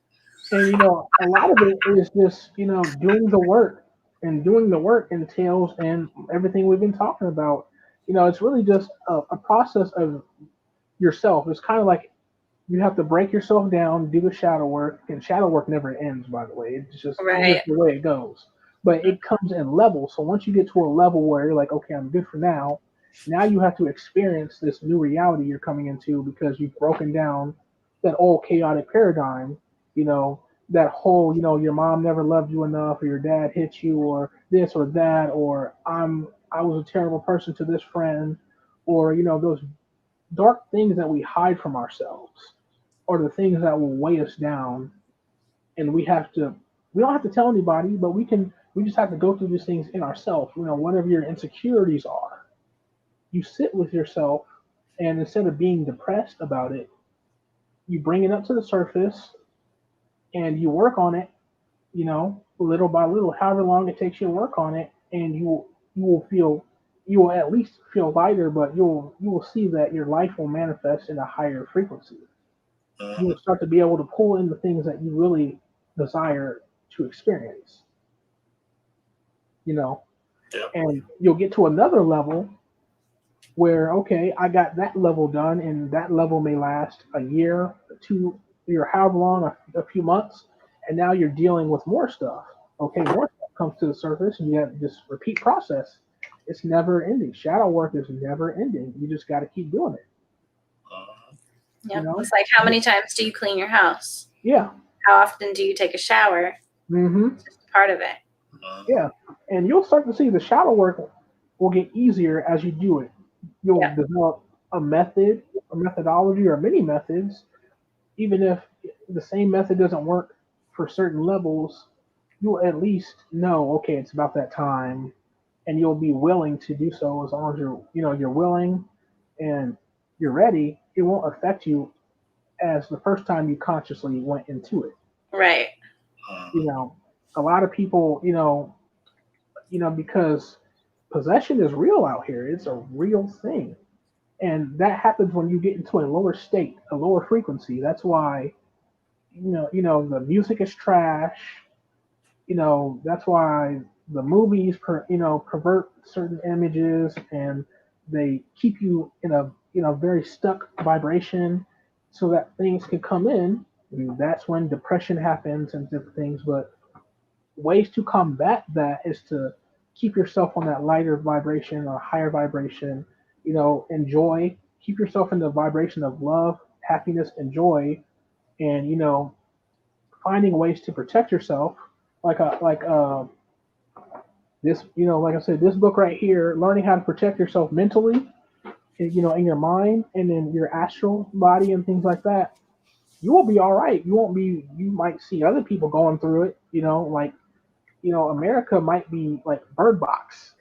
And a lot of it is just doing the work, and doing the work entails and everything we've been talking about. It's really just a process of yourself. It's kind of like you have to break yourself down, do the shadow work, and shadow work never ends, by the way. It's just the way it goes. But it comes in levels. So once you get to a level where you're like, okay, I'm good for now, now you have to experience this new reality you're coming into because you've broken down that old chaotic paradigm, that whole, your mom never loved you enough, or your dad hit you, or this or that, or I was a terrible person to this friend, or, those dark things that we hide from ourselves, or the things that will weigh us down. And we don't have to tell anybody, but we just have to go through these things in ourselves. Whatever your insecurities are, you sit with yourself, and instead of being depressed about it, you bring it up to the surface and you work on it, little by little, however long it takes you to work on it, and you will at least feel lighter, but you will see that your life will manifest in a higher frequency. You will start to be able to pull in the things that you really desire to experience. And you'll get to another level where, okay, I got that level done, and that level may last a year, 2 years, however long, a few months, and now you're dealing with more stuff. Okay, more stuff comes to the surface, and you have this repeat process. It's never ending. Shadow work is never ending. You just got to keep doing it. Yeah, it's like, how many times do you clean your house? Yeah. How often do you take a shower? Mm-hmm. It's just part of it. Yeah, and you'll start to see the shadow work will get easier as you do it. You'll develop a method, a methodology, or many methods even if the same method doesn't work for certain levels, you'll at least know, okay, it's about that time, and you'll be willing to do so as long as you're willing and you're ready. It won't affect you as the first time you consciously went into it. Right. You know, a lot of people, because possession is real out here. It's a real thing. And that happens when you get into a lower state, a lower frequency. That's why, the music is trash. That's why the movies, pervert certain images, and they keep you in a, very stuck vibration, so that things can come in. And that's when depression happens and different things. But ways to combat that is to keep yourself on that lighter vibration or higher vibration. Enjoy. Keep yourself in the vibration of love, happiness, and joy, and finding ways to protect yourself, like this, like I said, this book right here, learning how to protect yourself mentally, in your mind and in your astral body and things like that. You will be all right. You won't be. You might see other people going through it. America might be like Bird Box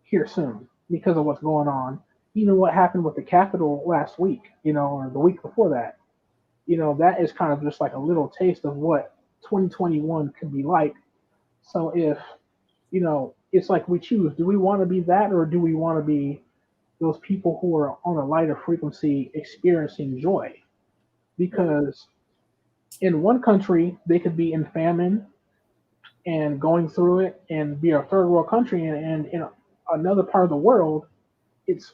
here soon because of what's going on. Even what happened with the Capitol last week, or the week before that. That is kind of just like a little taste of what 2021 could be like. So if, it's like we choose, do we want to be that, or do we want to be those people who are on a lighter frequency experiencing joy? Because in one country, they could be in famine and going through it and be a third world country, and in another part of the world, it's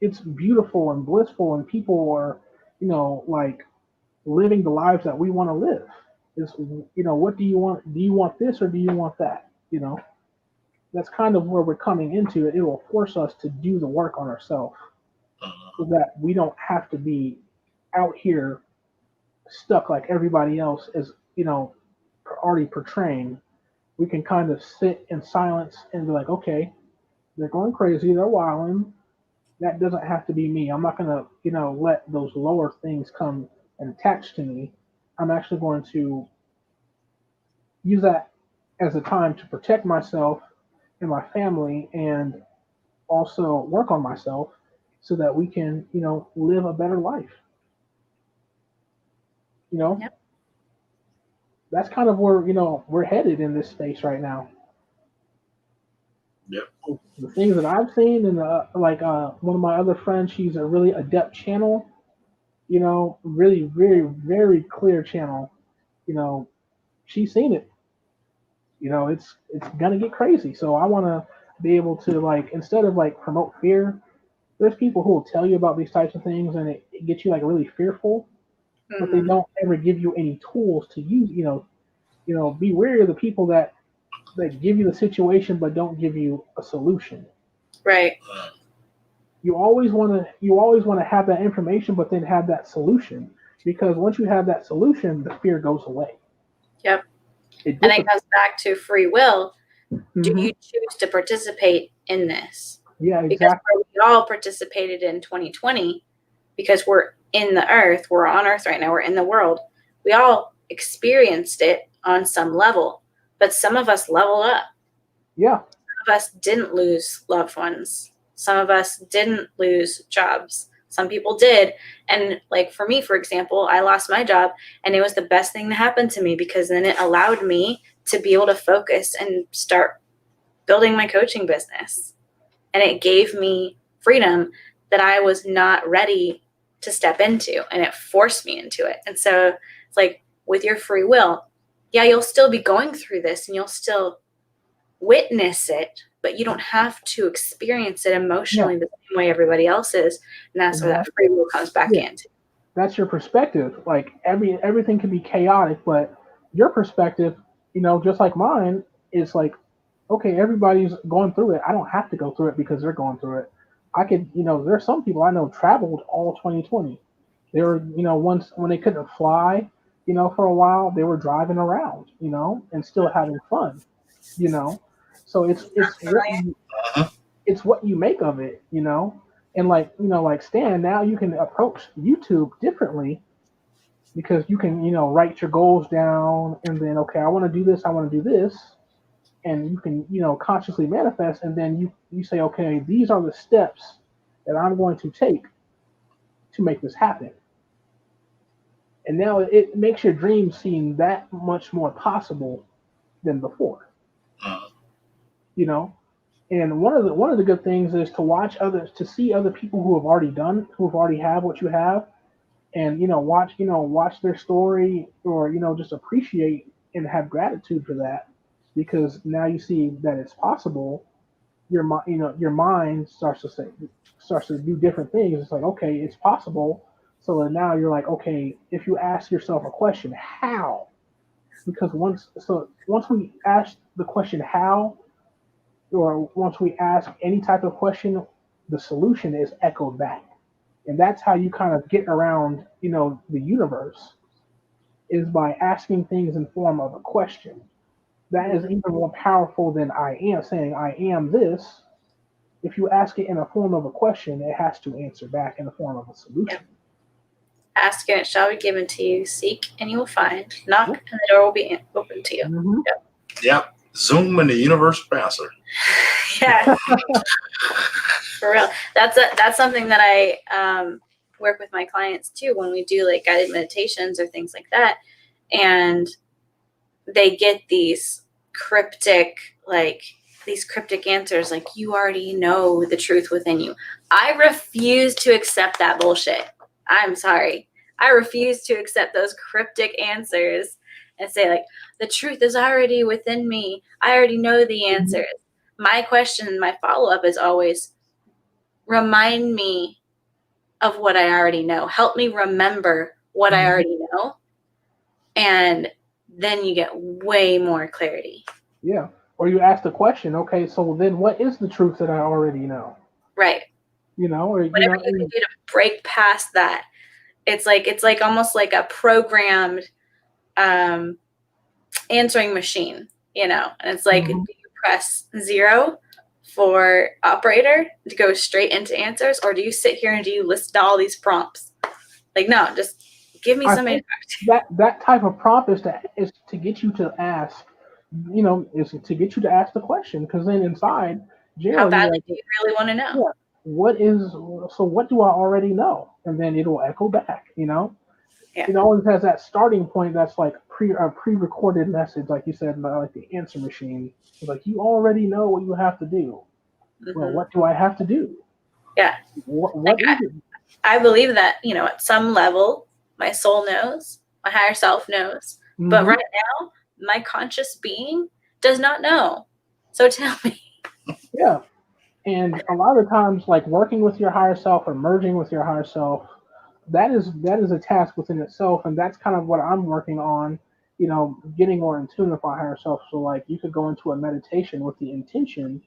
it's beautiful and blissful, and people are, like living the lives that we want to live. Is, what do you want? Do you want this or do you want that? That's kind of where we're coming into it. It will force us to do the work on ourselves so that we don't have to be out here stuck like everybody else is, already portraying. We can kind of sit in silence and be like, okay, they're going crazy, they're wilding. That doesn't have to be me. I'm not gonna, let those lower things come and attach to me. I'm actually going to use that as a time to protect myself and my family, and also work on myself so that we can, live a better life. Yep. That's kind of where, we're headed in this space right now. Yep. The things that I've seen, and one of my other friends, she's a really adept channel, really very, very clear channel. She's seen it. It's gonna get crazy. So I want to be able to, like, instead of like promote fear, there's people who will tell you about these types of things, and it gets you like really fearful, but they don't ever give you any tools to use. Be wary of the people that give you the situation but don't give you a solution. Right. You always want to have that information, but then have that solution, because once you have that solution, the fear goes away. Yep. And it comes back to free will. Mm-hmm. Do you choose to participate in this? Yeah, exactly. Because we all participated in 2020 because we're in the earth. We're on earth right now. We're in the world. We all experienced it on some level, but some of us leveled up. Yeah. Some of us didn't lose loved ones. Some of us didn't lose jobs. Some people did. And like for me, for example, I lost my job, and it was the best thing to happen to me, because then it allowed me to be able to focus and start building my coaching business. And it gave me freedom that I was not ready to step into, and it forced me into it. And so it's like with your free will, yeah, you'll still be going through this and you'll still witness it, but you don't have to experience it emotionally the same way everybody else is. And that's where that free will comes back in. That's your perspective. Like everything can be chaotic, but your perspective, just like mine, is like, okay, everybody's going through it. I don't have to go through it because they're going through it. I could, there's some people I know traveled all 2020. They were, once when they couldn't fly, for a while, they were driving around, and still having fun, So it's what you make of it, and like Stan, now you can approach YouTube differently, because you can, write your goals down and then, okay, I want to do this, I want to do this. And you can, consciously manifest. And then you say, okay, these are the steps that I'm going to take to make this happen. And now it makes your dream seem that much more possible than before. You know, and one of the good things is to watch others, to see other people who have already have what you have, and watch their story, or just appreciate and have gratitude for that, because now you see that it's possible. Your mind starts to do different things. It's like, okay, it's possible. So then now you're like, okay, if you ask yourself a question, how? Because once we ask the question how, or once we ask any type of question, the solution is echoed back. And that's how you kind of get around, the universe, is by asking things in form of a question. That is even more powerful than I am saying I am this. If you ask it in a form of a question, it has to answer back in the form of a solution. Yep. Ask and it shall be given to you. Seek and you will find. Knock and the door will be open to you. Mm-hmm. Yep. Zoom and the universe answer. Yeah. For real. That's something that I work with my clients too when we do like guided meditations or things like that. And they get these cryptic answers, like, you already know the truth within you. I refuse to accept that bullshit. I'm sorry. I refuse to accept those cryptic answers and say, like, the truth is already within me. I already know the answers. My question, my follow-up is always, remind me of what I already know. Help me remember what I already know. And then you get way more clarity. Yeah. Or you ask the question, okay, so then what is the truth that I already know? Right. Or whatever you can do to break past that. It's like almost like a programmed answering machine, and it's like, do you press 0 for operator to go straight into answers, or do you sit here and do you list all these prompts? Like, no, just give me something. That type of prompt is to get you to ask, is to get you to ask the question, because then inside, how badly do you really want to know? Yeah, what do I already know? And then it'll echo back, Yeah. It always has that starting point that's like a pre-recorded message, like you said, like the answer machine. It's like, you already know what you have to do. Well, what do I have to do? Yeah. What is it? I believe that, at some level, my soul knows, my higher self knows. But right now, my conscious being does not know. So tell me. Yeah. And a lot of times, like working with your higher self or merging with your higher self, that is a task within itself. And that's kind of what I'm working on, getting more in tune with my higher self. So like you could go into a meditation with the intention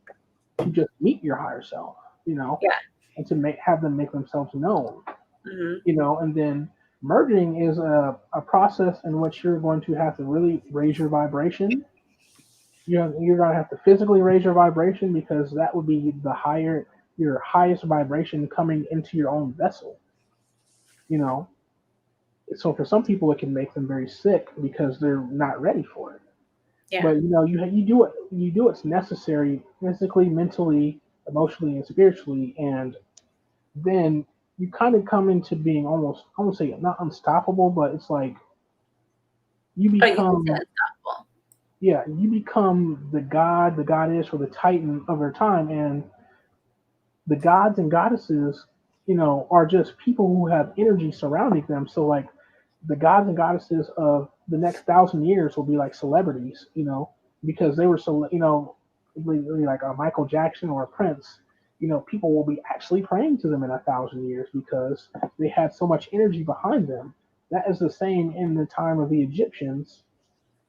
to just meet your higher self, and to have them make themselves known, and then merging is a process in which you're going to have to really raise your vibration. You're going to have to physically raise your vibration, because that would be your highest vibration coming into your own vessel. So for some people it can make them very sick because they're not ready for it. Yeah. But you do what's necessary physically, mentally, emotionally, and spiritually, and then you kind of come into being almost, I won't say not unstoppable, but it's like you become unstoppable. Yeah, you become the god, the goddess, or the titan of their time. And the gods and goddesses, are just people who have energy surrounding them. So like the gods and goddesses of the next 1,000 years will be like celebrities, because they were so, like a Michael Jackson or a Prince. People will be actually praying to them in 1,000 years because they had so much energy behind them. That is the same in the time of the Egyptians.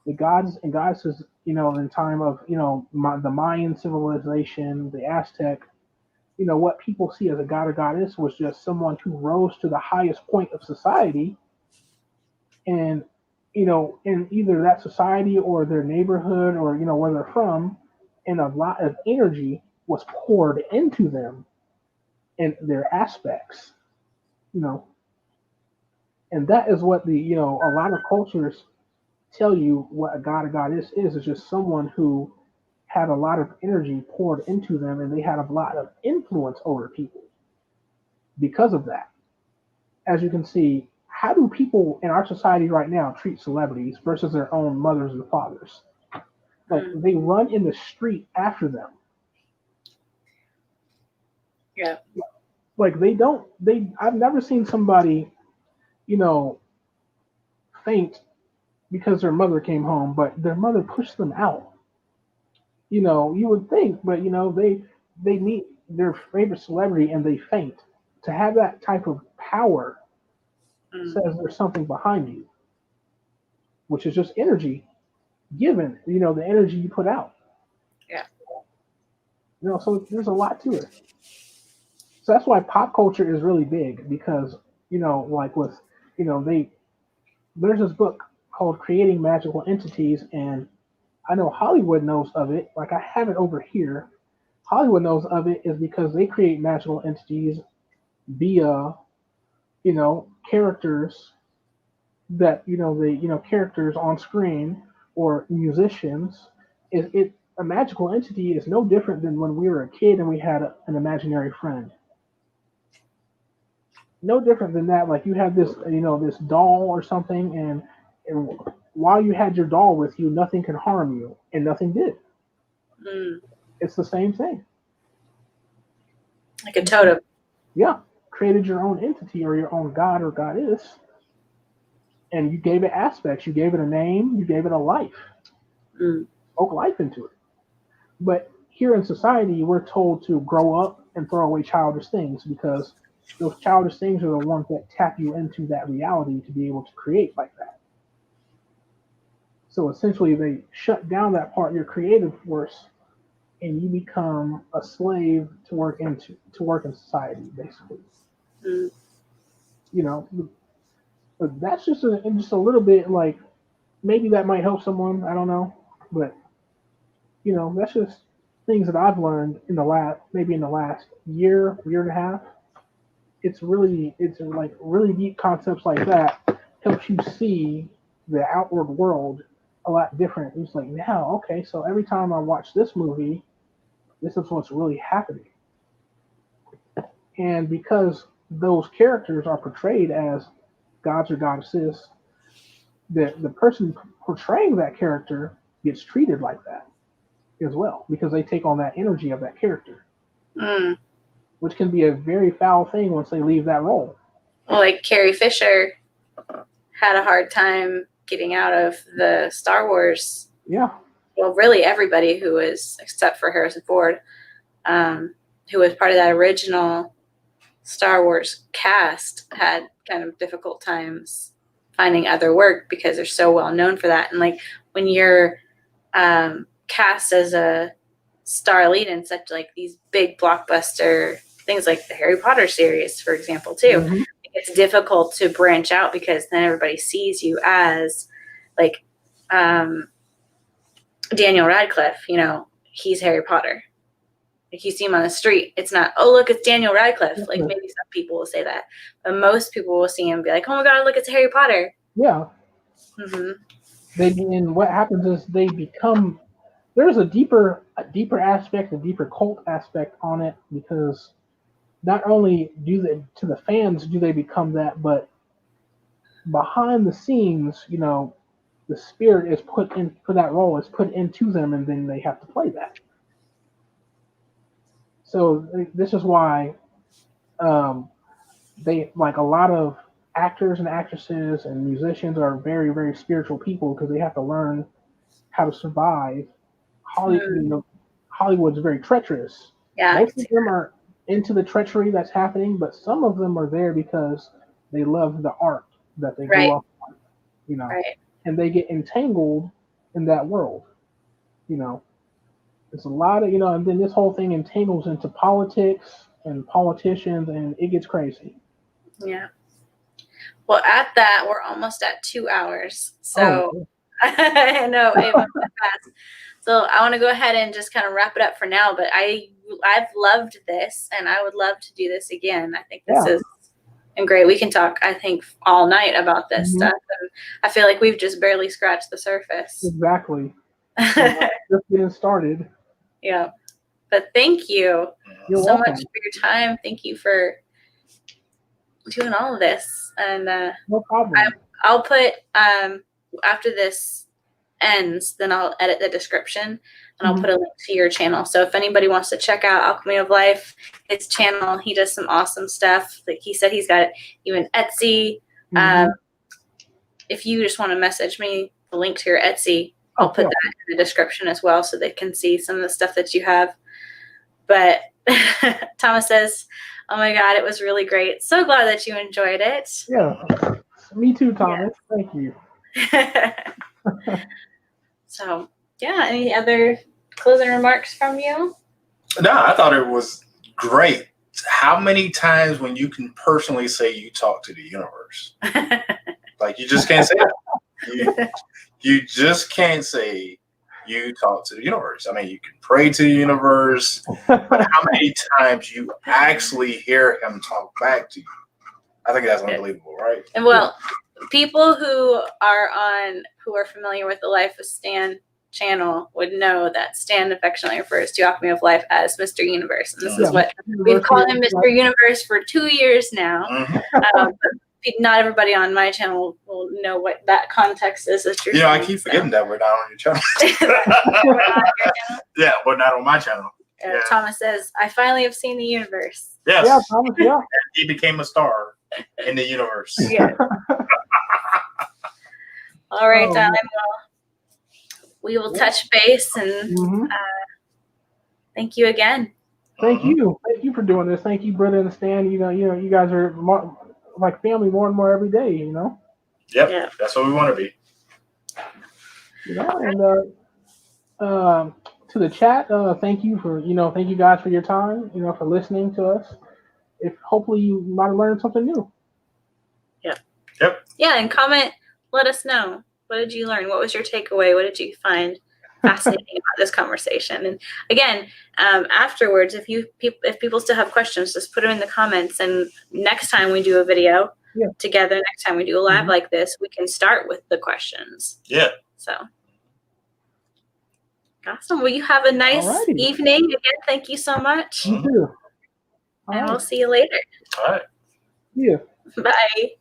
The gods and goddesses, in time of, the Mayan civilization, the Aztec, what people see as a god or goddess was just someone who rose to the highest point of society. And, in either that society or their neighborhood or, where they're from, and a lot of energy was poured into them and their aspects, And that is what a lot of cultures tell you what a god or goddess is. It's just someone who had a lot of energy poured into them and they had a lot of influence over people because of that. As you can see, how do people in our society right now treat celebrities versus their own mothers and fathers? Like they run in the street after them. Yeah. Like I've never seen somebody, you know, faint because their mother came home, but their mother pushed them out. You would think, but they meet their favorite celebrity and they faint. To have that type of power says there's something behind you, which is just energy given, the energy you put out. Yeah. So there's a lot to it. So that's why pop culture is really big because, like with, there's this book called Creating Magical Entities, and I know Hollywood knows of it. Like I have it over here. Hollywood knows of it is because they create magical entities via, characters that characters on screen or musicians. It a magical entity is no different than when we were a kid and we had an imaginary friend. No different than that. Like you had this this doll or something, and while you had your doll with you, nothing could harm you, and nothing did. It's the same thing. Like a totem. Yeah, created your own entity or your own god or goddess, and you gave it aspects. You gave it a name. You gave it a life. Spoke life into it. But here in society, we're told to grow up and throw away childish things because those childish things are the ones that tap you into that reality to be able to create like that. So essentially, they shut down that part of your creative force, and you become a slave to work in society, basically. But that's just a little bit like maybe that might help someone. I don't know, but that's just things that I've learned in the last year and a half. It's like really deep concepts like that helps you see the outward world a lot different. It's like now, okay, so every time I watch this movie, this is what's really happening. And because those characters are portrayed as gods or goddesses, the person portraying that character gets treated like that as well because they take on that energy of that character, which can be a very foul thing once they leave that role. Well, like Carrie Fisher had a hard time getting out of the Star Wars. Yeah. Well, really everybody who was, except for Harrison Ford, who was part of that original Star Wars cast, had kind of difficult times finding other work because they're so well known for that. And like when you're cast as a star lead in such like these big blockbuster things like the Harry Potter series, for example, too, it's difficult to branch out because then everybody sees you as like Daniel Radcliffe, he's Harry Potter. Like you see him on the street, it's not, oh, look, it's Daniel Radcliffe. Like maybe some people will say that, but most people will see him and be like, oh my God, look, it's Harry Potter. Yeah. And what happens is they become, there's a deeper aspect, a deeper cult aspect on it because not only to the fans do they become that, but behind the scenes, the spirit is put in for that role is put into them, and then they have to play that. So this is why they like a lot of actors and actresses and musicians are very, very spiritual people because they have to learn how to survive. Hollywood's very treacherous. Yeah. Most of them are into the treachery that's happening, but some of them are there because they love the art that they grew up on, and they get entangled in that world. It's a lot of, and then this whole thing entangles into politics and politicians, and it gets crazy. Yeah. Well, at that, we're almost at 2 hours. So I know it went fast. So I want to go ahead and just kind of wrap it up for now. But I've loved this, and I would love to do this again. I think this is and great. We can talk, I think, all night about this stuff. And I feel like we've just barely scratched the surface. Exactly. Just getting started. Yeah. But thank you You're so welcome. much for your time. Thank you for doing all of this. And No problem. I'll put, after this ends, then I'll edit the description and I'll put a link to your channel. So if anybody wants to check out Alchemy of Life, his channel, he does some awesome stuff. Like he said, he's got even Etsy. If you just want to message me the link to your Etsy, I'll put that in the description as well so they can see some of the stuff that you have. But Thomas says, oh my God, it was really great. So glad that you enjoyed it. Yeah. Me too, Thomas. Yeah. Thank you. So, yeah, any other closing remarks from you? No, I thought it was great. How many times when you can personally say you talk to the universe? Like, you just can't say that. You just can't say you talk to the universe. I mean, you can pray to the universe, but how many times you actually hear him talk back to you? I think that's unbelievable, right? And well, people who are familiar with the Life of Stan channel would know that Stan affectionately refers to Alchemy of Life as Mr. Universe. And this is what we've called him, Mr. Universe, for 2 years now. But not everybody on my channel will know what that context is. That you're saying, I keep forgetting that we're not on your channel. Yeah, but not on my channel. Thomas says, I finally have seen the universe. Yes. Yeah, Thomas, yeah. He became a star in the universe. Yeah. All right, darling. Well, we will touch base and thank you again. Thank you. Thank you for doing this. Thank you, Britta and Stan. You guys are like family more and more every day, Yep. Yeah. That's what we want to be. And to the chat, thank you for thank you guys for your time, for listening to us. If hopefully you might have learned something new. Yep. Yeah, and comment, let us know. What did you learn? What was your takeaway? What did you find fascinating about this conversation? And again, afterwards, if people still have questions, just put them in the comments. And next time we do a video together, next time we do a live like this, we can start with the questions. Yeah. So awesome. Well, you have a nice evening. Again, thank you so much. You too. And we'll see you later. All right. Yeah. Bye.